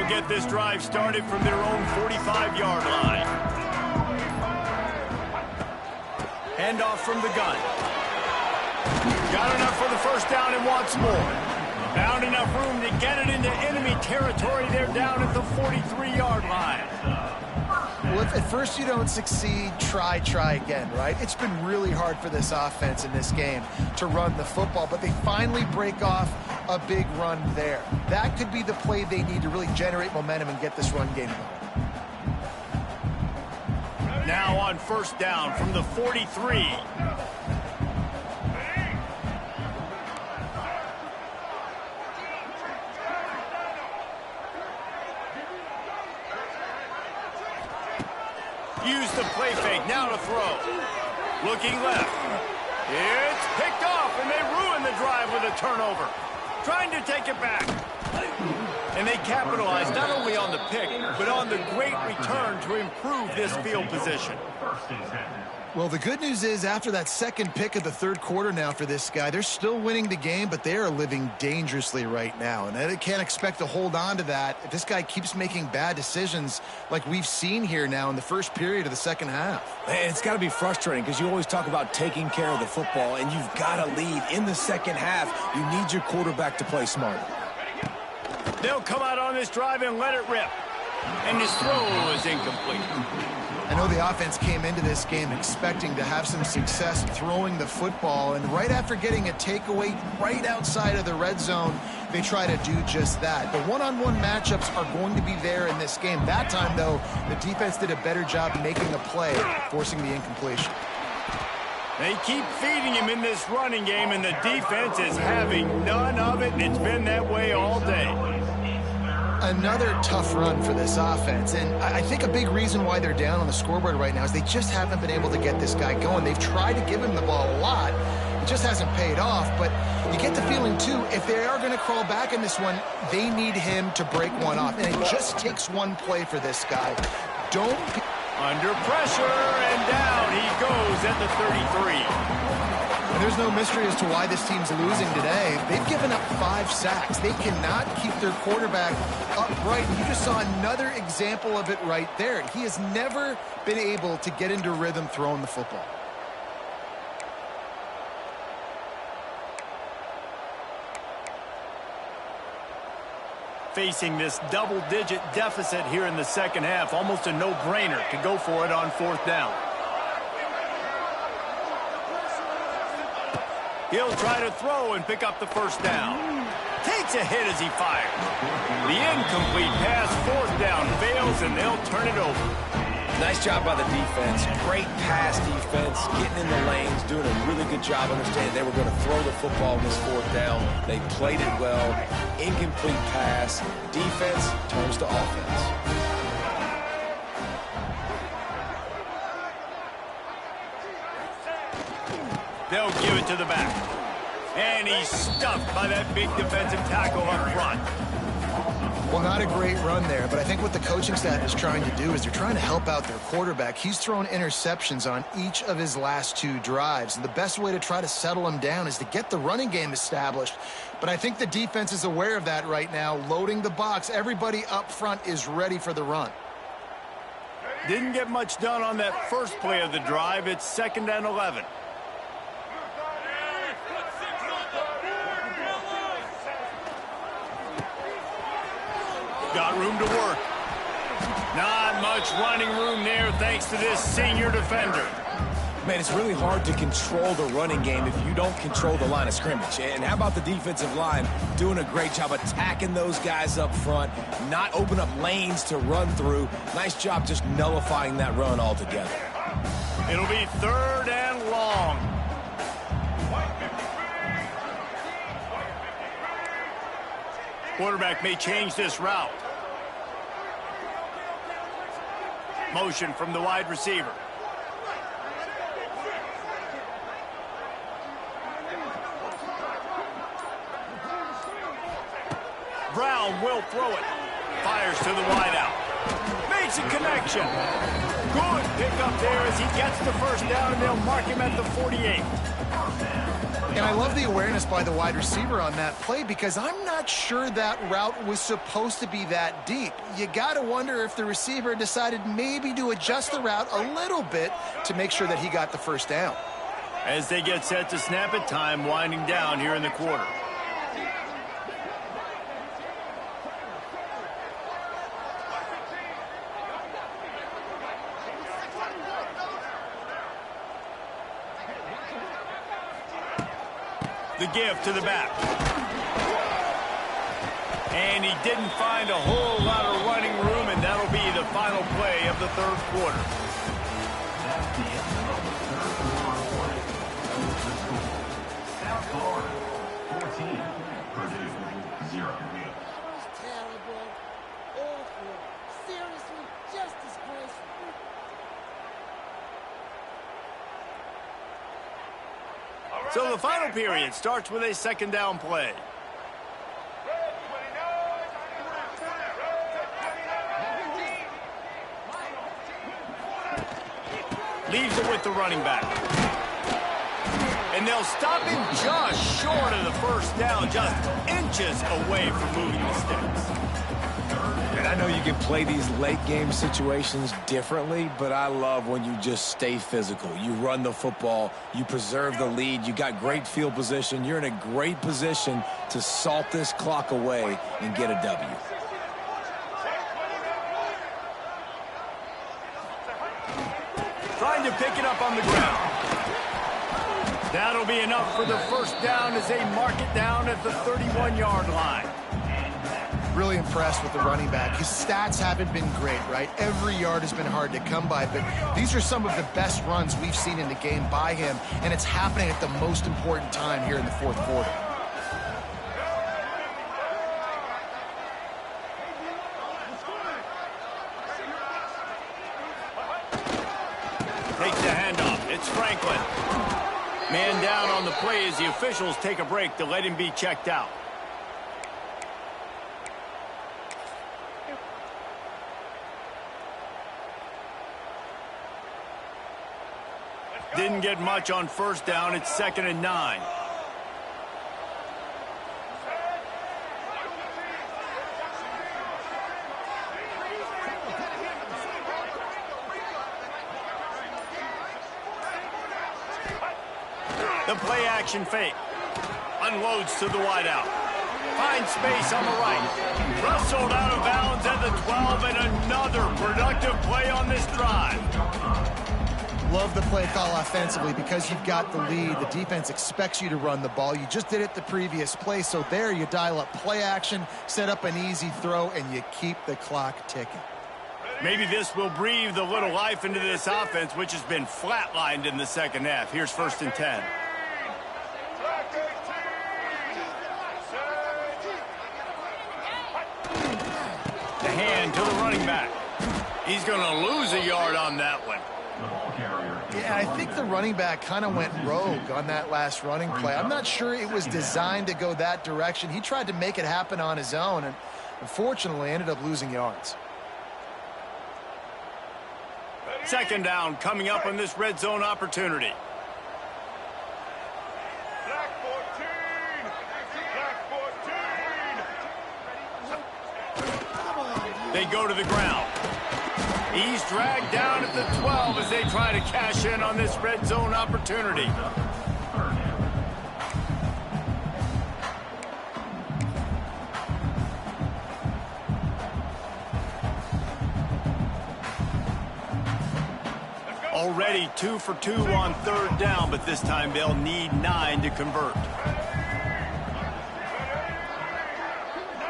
They'll get this drive started from their own 45-yard line. Handoff from the gun. Got enough for the first down and wants more. Found enough room to get it into enemy territory. They're down at the 43-yard line. Well, if at first you don't succeed, try again, right? It's been really hard for this offense in this game to run the football, but they finally break off a big run there. That could be the play they need to really generate momentum and get this run game going. Now on first down from the 43. Use the play fake, now to throw. Looking left. It's picked off, and they ruin the drive with a turnover. Trying to take it back. And they capitalize not only on the pick, but on the great return to improve this field position. Well, the good news is after that second pick of the third quarter now for this guy, they're still winning the game, but they are living dangerously right now. And they can't expect to hold on to that if this guy keeps making bad decisions like we've seen here now in the first period of the second half. It's got to be frustrating because you always talk about taking care of the football, and you've got to lead in the second half. You need your quarterback to play smart. They'll come out on this drive and let it rip. And his throw is incomplete. I know the offense came into this game expecting to have some success throwing the football, and right after getting a takeaway right outside of the red zone, they try to do just that. The one-on-one matchups are going to be there in this game. That time, though, the defense did a better job making a play, forcing the incompletion. They keep feeding him in this running game, and the defense is having none of it, and it's been that way all day. Another tough run for this offense, and I think a big reason why they're down on the scoreboard right now is they just haven't been able to get this guy going. They've tried to give him the ball a lot. It just hasn't paid off, but you get the feeling, too, if they are going to crawl back in this one, they need him to break one off, and it just takes one play for this guy. Under pressure, and down he goes at the 33. And there's no mystery as to why this team's losing today. They've given up 5 sacks. They cannot keep their quarterback upright. And you just saw another example of it right there. He has never been able to get into rhythm throwing the football. Facing this double-digit deficit here in the second half, almost a no-brainer to go for it on fourth down. He'll try to throw and pick up the first down. Takes a hit as he fires. The incomplete pass, fourth down, fails, and they'll turn it over. Nice job by the defense. Great pass defense, getting in the lanes, doing a really good job understanding they were going to throw the football in this fourth down. They played it well. Incomplete pass. Defense turns to offense. They'll give it to the back. And he's stuffed by that big defensive tackle up front. Well, not a great run there, but I think what the coaching staff is trying to do is they're trying to help out their quarterback. He's thrown interceptions on each of his last 2 drives, and the best way to try to settle him down is to get the running game established. But I think the defense is aware of that right now, loading the box. Everybody up front is ready for the run. Didn't get much done on that first play of the drive. It's 2nd and 11. Got room to work. Not much running room there thanks to this senior defender. Man, it's really hard to control the running game if you don't control the line of scrimmage. And how about the defensive line doing a great job attacking those guys up front, not open up lanes to run through. Nice job just nullifying that run altogether. It'll be 3rd and long. Quarterback may change this route. Motion from the wide receiver. Brown will throw it. Fires to the wideout. Makes a connection. Good pick up there as he gets the first down, and they'll mark him at the 48. And I love the awareness by the wide receiver on that play because I'm not sure that route was supposed to be that deep. You got to wonder if the receiver decided maybe to adjust the route a little bit to make sure that he got the first down. As they get set to snap it, time winding down here in the quarter. The give to the back. And he didn't find a whole lot of running room, and that'll be the final play of the third quarter. That's the end of the third quarter. South Florida, 14. Purdue, 0. Terrible, awful, seriously, just disgraceful. So the final period starts with a second down play. Leaves it with the running back. And they'll stop him just short of the first down, just inches away from moving the sticks. And I know you can play these late game situations differently, but I love when you just stay physical. You run the football, you preserve the lead, you got great field position, you're in a great position to salt this clock away and get a W. Trying to pick it up on the ground. That'll be enough for the first down as they mark it down at the 31-yard line. Really impressed with the running back. His stats haven't been great, right? Every yard has been hard to come by, but these are some of the best runs we've seen in the game by him, and it's happening at the most important time here in the fourth quarter. Takes the handoff. It's Franklin. Man down on the play as the officials take a break to let him be checked out. Didn't get much on first down. It's 2nd and 9. The play action fake. Unloads to the wideout. Finds space on the right. Wrestled out of bounds at the 12, and another productive play on this drive. Love the play call offensively because you've got the lead. The defense expects you to run the ball. You just did it the previous play, so there you dial up play action, set up an easy throw, and you keep the clock ticking. Maybe this will breathe a little life into this offense, which has been flatlined in the second half. Here's 1st and 10. The hand to the running back. He's going to lose a yard on that one. Yeah, I think the running back kind of went rogue on that last running play. I'm not sure it was designed to go that direction. He tried to make it happen on his own, and unfortunately ended up losing yards. Second down coming up on this red zone opportunity. Black 14. They go to the ground. He's dragged down at the 12 as they try to cash in on this red zone opportunity. Already 2 for 2 on third down, but this time they'll need 9 to convert.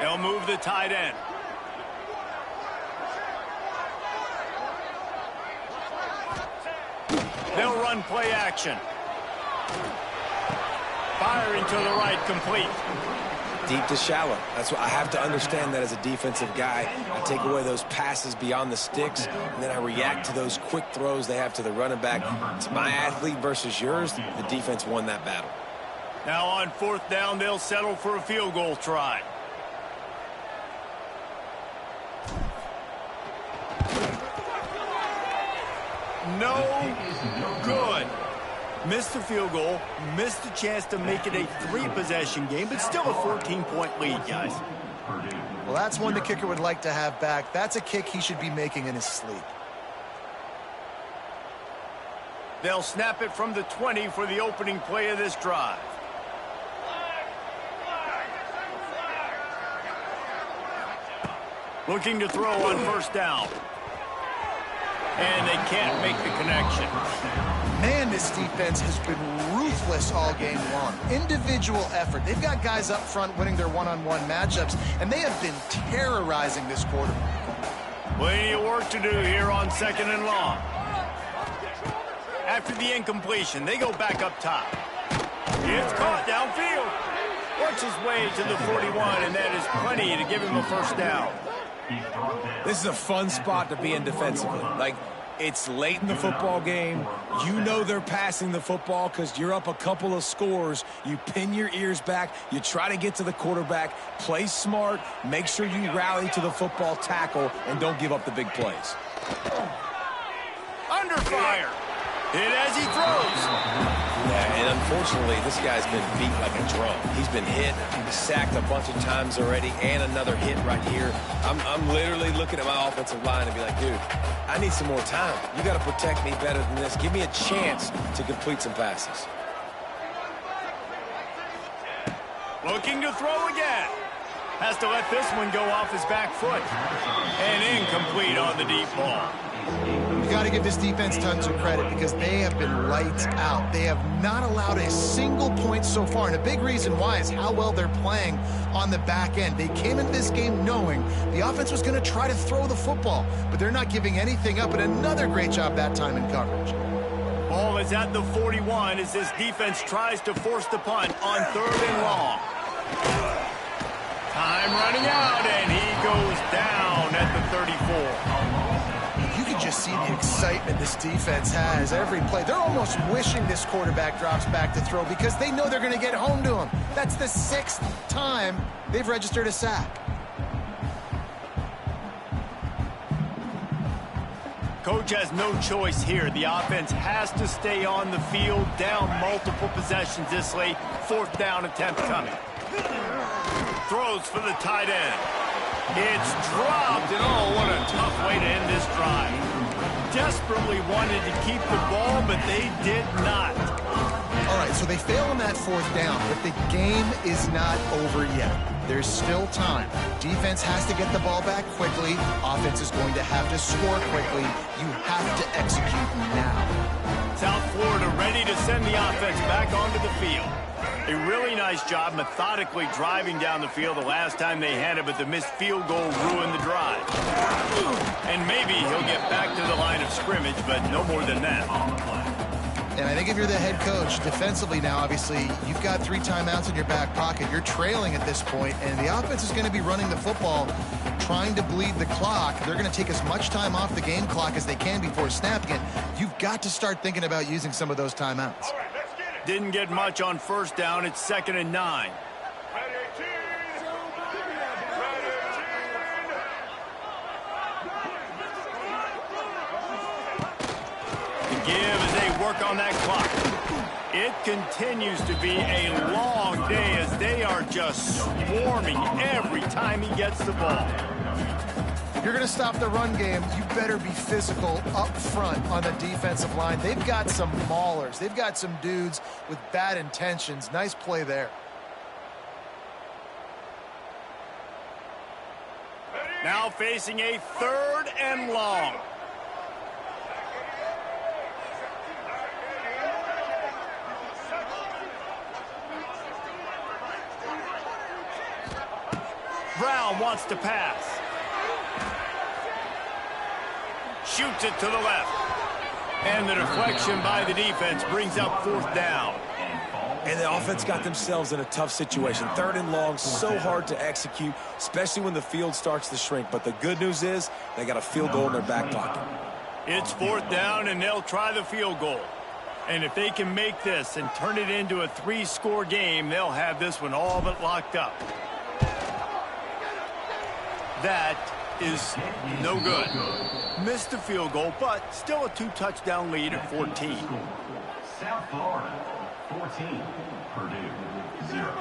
They'll move the tight end. They'll run play action. Firing to the right, complete. Deep to shallow. That's what I have to understand that as a defensive guy. I take away those passes beyond the sticks, and then I react to those quick throws they have to the running back. It's my athlete versus yours. The defense won that battle. Now on fourth down, they'll settle for a field goal try. No good. Missed the field goal, missed the chance to make it a 3-possession game, but still a 14-point lead, guys. Well, that's one the kicker would like to have back. That's a kick he should be making in his sleep. They'll snap it from the 20 for the opening play of this drive. Looking to throw on first down. And they can't make the connection. Man, this defense has been ruthless all game long. Individual effort. They've got guys up front winning their one-on-one matchups, and they have been terrorizing this quarterback. Plenty of work to do here on 2nd and long. After the incompletion, they go back up top. It's caught downfield. Works his way to the 41, and that is plenty to give him a first down. This is a fun spot to be in defensively. Like, it's late in the football game. You know they're passing the football because you're up a couple of scores. You pin your ears back. You try to get to the quarterback. Play smart. Make sure you rally to the football tackle and don't give up the big plays. Under fire. Hit as he throws. Yeah, and unfortunately, this guy's been beat like a drum. He's been hit, sacked a bunch of times already, and another hit right here. I'm literally looking at my offensive line and be like, dude, I need some more time. You got to protect me better than this. Give me a chance to complete some passes. Looking to throw again. Has to let this one go off his back foot. And incomplete on the deep ball. You got to give this defense tons of credit because they have been lights out. They have not allowed a single point so far, and a big reason why is how well they're playing on the back end. They came into this game knowing the offense was going to try to throw the football, but they're not giving anything up, and another great job that time in coverage. Ball is at the 41 as this defense tries to force the punt on 3rd and long. Time running out, and he goes down at the 34. You can just see the excitement this defense has every play. They're almost wishing this quarterback drops back to throw because they know they're going to get home to him. That's the 6th time they've registered a sack. Coach has no choice here. The offense has to stay on the field, down multiple possessions this late. 4th down attempt coming. Throws for the tight end. It's dropped, and oh, what a tough way to end this drive. Desperately wanted to keep the ball, but they did not. All right, so they fail on that 4th down, but the game is not over yet. There's still time. Defense has to get the ball back quickly. Offense is going to have to score quickly. You have to execute now. South Florida ready to send the offense back onto the field. A really nice job methodically driving down the field the last time they had it, but the missed field goal ruined the drive. And maybe he'll get back to the line of scrimmage, but no more than that. And I think if you're the head coach, defensively now, obviously, you've got 3 timeouts in your back pocket. You're trailing at this point, and the offense is going to be running the football, trying to bleed the clock. They're going to take as much time off the game clock as they can before snapping it. You've got to start thinking about using some of those timeouts. Didn't get much on 1st down. It's 2nd and 9. The give as they work on that clock. It continues to be a long day as they are just swarming every time he gets the ball. If you're going to stop the run game, you better be physical up front on the defensive line. They've got some maulers. They've got some dudes with bad intentions. Nice play there. Now facing a 3rd and long. Brown wants to pass. Shoots it to the left. And the deflection by the defense brings up 4th down. And the offense got themselves in a tough situation. 3rd and long, so hard to execute, especially when the field starts to shrink. But the good news is they got a field goal in their back pocket. It's 4th down, and they'll try the field goal. And if they can make this and turn it into a 3-score game, they'll have this one all but locked up. That is no good. Missed the field goal, but still a 2-touchdown lead at 14. South Florida, 14. Purdue, 0.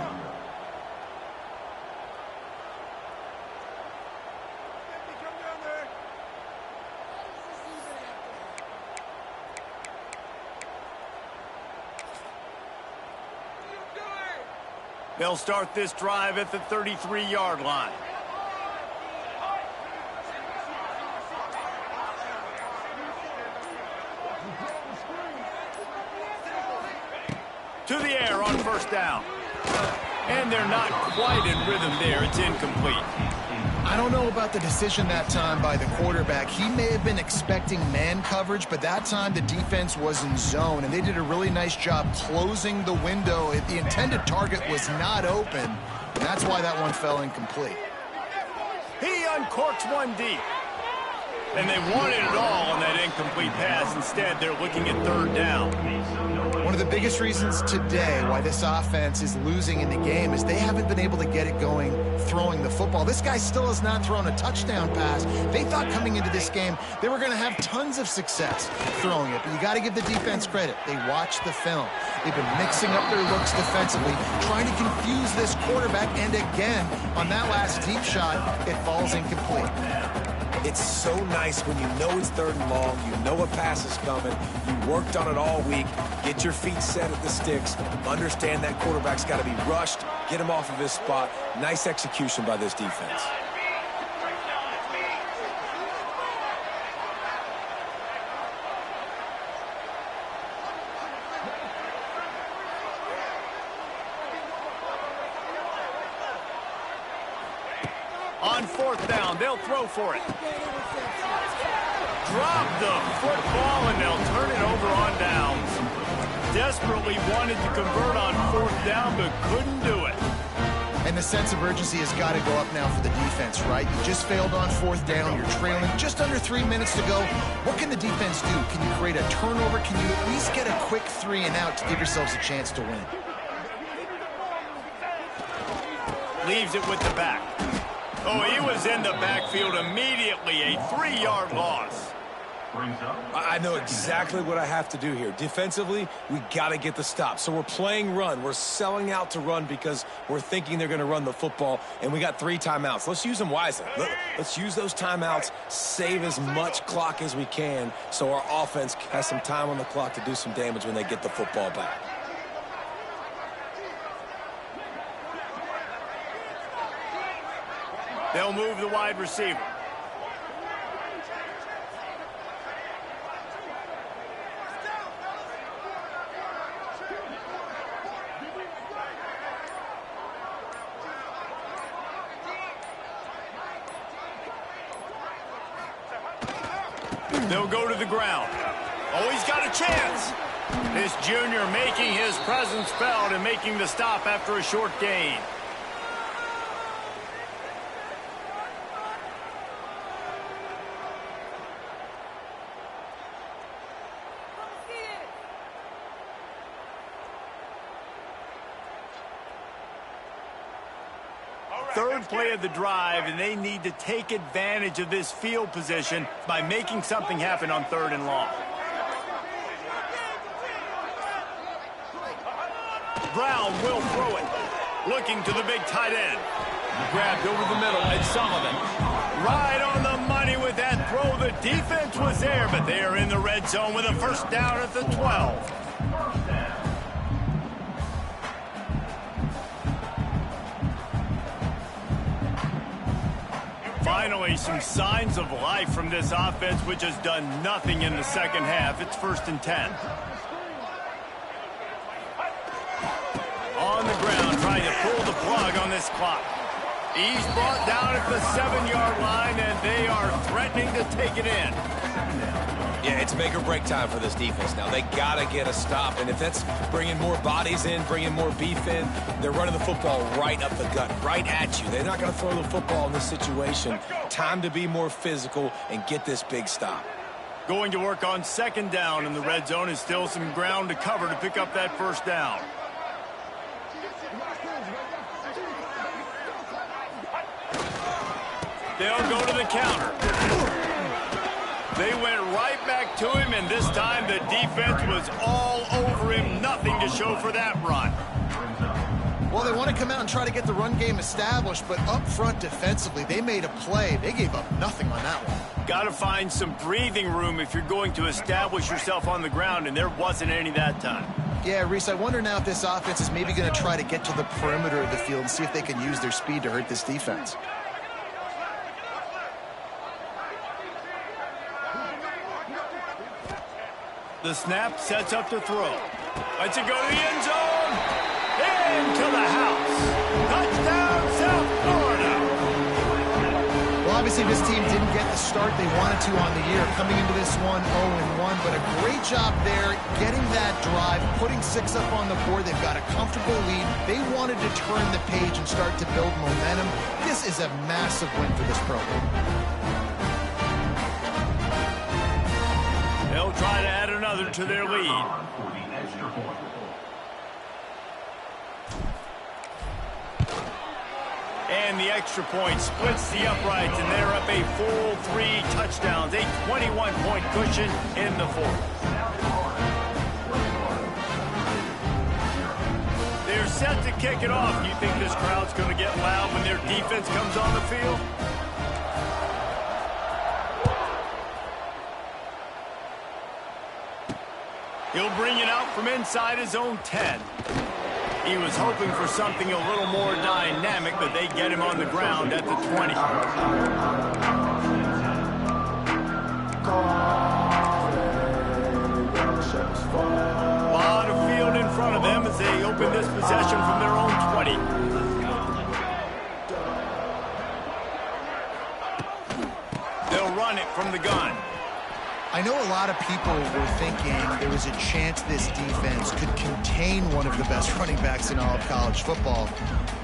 They'll start this drive at the 33-yard line. To the air on first down. And they're not quite in rhythm there. It's incomplete. I don't know about the decision that time by the quarterback. He may have been expecting man coverage, but that time the defense was in zone, and they did a really nice job closing the window. The intended target was not open, and that's why that one fell incomplete. He uncorks one deep. And they wanted it all on that incomplete pass. Instead, they're looking at third down. One of the biggest reasons today why this offense is losing in the game is they haven't been able to get it going throwing the football. This guy still has not thrown a touchdown pass. They thought coming into this game they were going to have tons of success throwing it, but you got to give the defense credit. They watched the film. They've been mixing up their looks defensively, trying to confuse this quarterback, and again, on that last deep shot, it falls incomplete. It's so nice when you know it's third and long, you know a pass is coming, you worked on it all week, get your feet set at the sticks, understand that quarterback's got to be rushed, get him off of his spot. Nice execution by this defense. On fourth down, they'll throw for it. Drop the football, and they'll turn it over on downs. Desperately wanted to convert on fourth down, but couldn't do it. And the sense of urgency has got to go up now for the defense, right? You just failed on fourth down. You're trailing just under 3 minutes to go. What can the defense do? Can you create a turnover? Can you at least get a quick 3 and out to give yourselves a chance to win? Leaves it with the back. Oh, he was in the backfield immediately. A 3-yard loss. I know exactly what I have to do here. Defensively, we got to get the stop. So we're playing run. We're selling out to run because we're thinking they're going to run the football, and we got 3 timeouts. Let's use them wisely. Let's use those timeouts, save as much clock as we can so our offense has some time on the clock to do some damage when they get the football back. They'll move the wide receiver. They'll go to the ground. Oh, he's got a chance. This junior making his presence felt and making the stop after a short gain. Third play of the drive, and they need to take advantage of this field position by making something happen on third and long. Brown will throw it. Looking to the big tight end. Grabbed over the middle, and Sullivan. Right on the money with that throw. The defense was there, but they are in the red zone with a first down at the 12. Finally, some signs of life from this offense, which has done nothing in the second half. It's 1st and 10. On the ground, trying to pull the plug on this clock. He's brought down at the 7-yard line, and they are threatening to take it in. Yeah, it's make or break time for this defense now. They got to get a stop, and if that's bringing more bodies in, bringing more beef in, they're running the football right up the gut, right at you. They're not going to throw the football in this situation. Time to be more physical and get this big stop. Going to work on 2nd down in the red zone, is still some ground to cover to pick up that first down. They'll go to the counter. They went right back back to him, and this time the defense was all over him. Nothing to show for that run. Well, they want to come out and try to get the run game established, but up front defensively, they made a play. They gave up nothing on that one. Got to find some breathing room if you're going to establish yourself on the ground, and there wasn't any that time. Yeah, Reese, I wonder now if this offense is maybe going to try to get to the perimeter of the field and see if they can use their speed to hurt this defense. The snap sets up to throw. Lets it go to the end zone. Into the house. Touchdown, South Florida. Well, obviously this team didn't get the start they wanted to on the year, coming into this one 0-1, but a great job there getting that drive, putting 6 up on the board. They've got a comfortable lead. They wanted to turn the page and start to build momentum. This is a massive win for this program. They'll try to add another to their lead. And the extra point splits the uprights, and they're up a full 3 touchdowns, a 21-point cushion in the fourth. They're set to kick it off. Do you think this crowd's going to get loud when their defense comes on the field? He'll bring it out from inside his own 10. He was hoping for something a little more dynamic, but they get him on the ground at the 20. A lot of field in front of them as they open this possession from their own 20. They'll run it from the gun. I know a lot of people were thinking there was a chance this defense could contain one of the best running backs in all of college football.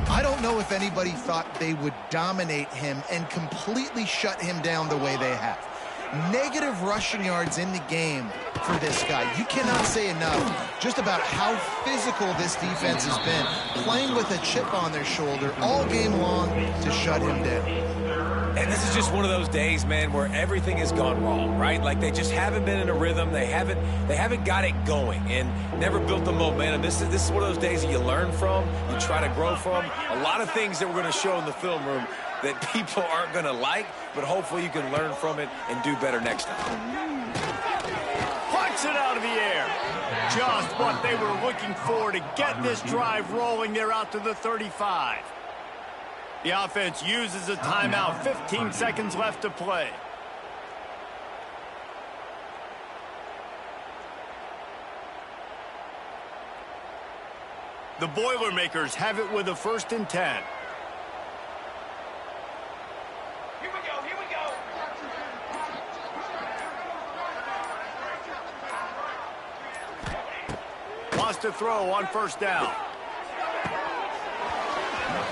I don't know if anybody thought they would dominate him and completely shut him down the way they have. Negative rushing yards in the game for this guy. You cannot say enough just about how physical this defense has been, playing with a chip on their shoulder all game long to shut him down. And this is just one of those days, man, where everything has gone wrong, right? Like they just haven't been in a rhythm. They haven't got it going and never built the momentum. This is one of those days that you learn from, you try to grow from. A lot of things that we're going to show in the film room that people aren't going to like, but hopefully you can learn from it and do better next time. Plucks it out of the air. Just what they were looking for to get this drive rolling. They're out to the 35. The offense uses a timeout. 15 seconds left to play. The Boilermakers have it with a 1st and 10. Here we go. Wants to throw on 1st down.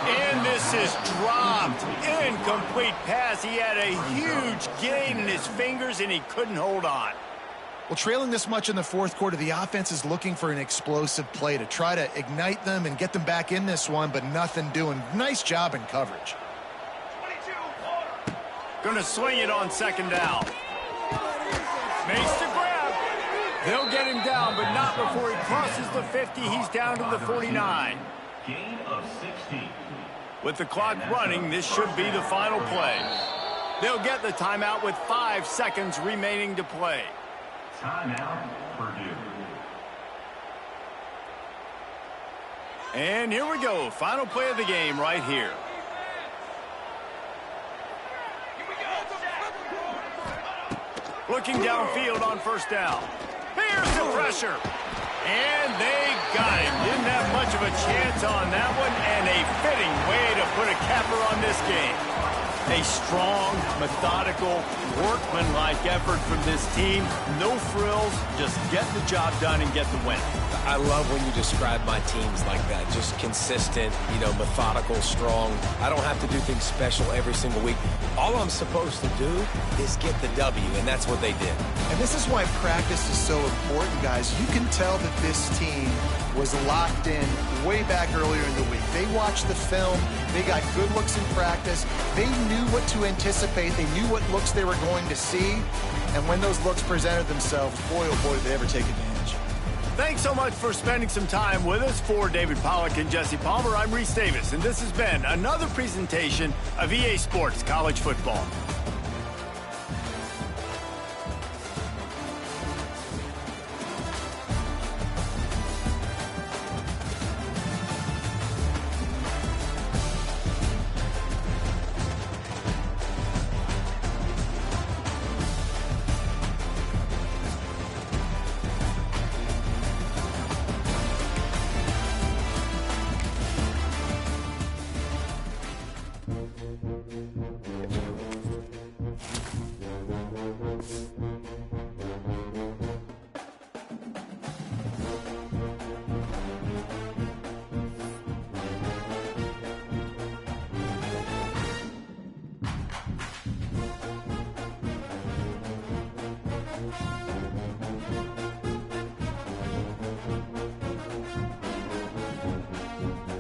And this is dropped. Incomplete pass. He had a huge gain in his fingers, and he couldn't hold on. Well, trailing this much in the fourth quarter, the offense is looking for an explosive play to try to ignite them and get them back in this one, but nothing doing. Nice job in coverage. Going to swing it on 2nd down. Makes the grab. They'll get him down, but not before he crosses the 50. He's down to the 49. Gain of 16. With the clock running, this should be the final play. They'll get the timeout with 5 seconds remaining to play. Timeout, Purdue. And here we go. Final play of the game right here. Looking downfield on 1st down. Here's the pressure. And they got him. Didn't have much of a chance on that one, and a fitting way to put a capper on this game. A strong, methodical, workmanlike effort from this team. No frills, just get the job done and get the win. I love when you describe my teams like that. Just consistent, methodical, strong. I don't have to do things special every single week. All I'm supposed to do is get the W, and that's what they did. And this is why practice is so important, guys. You can tell that this team was locked in way back earlier in the week. They watched the film. They got good looks in practice. They knew what to anticipate. They knew what looks they were going to see. And when those looks presented themselves, boy, oh boy, did they ever take advantage. Thanks so much for spending some time with us. For David Pollack and Jesse Palmer, I'm Reese Davis, and this has been another presentation of EA Sports College Football.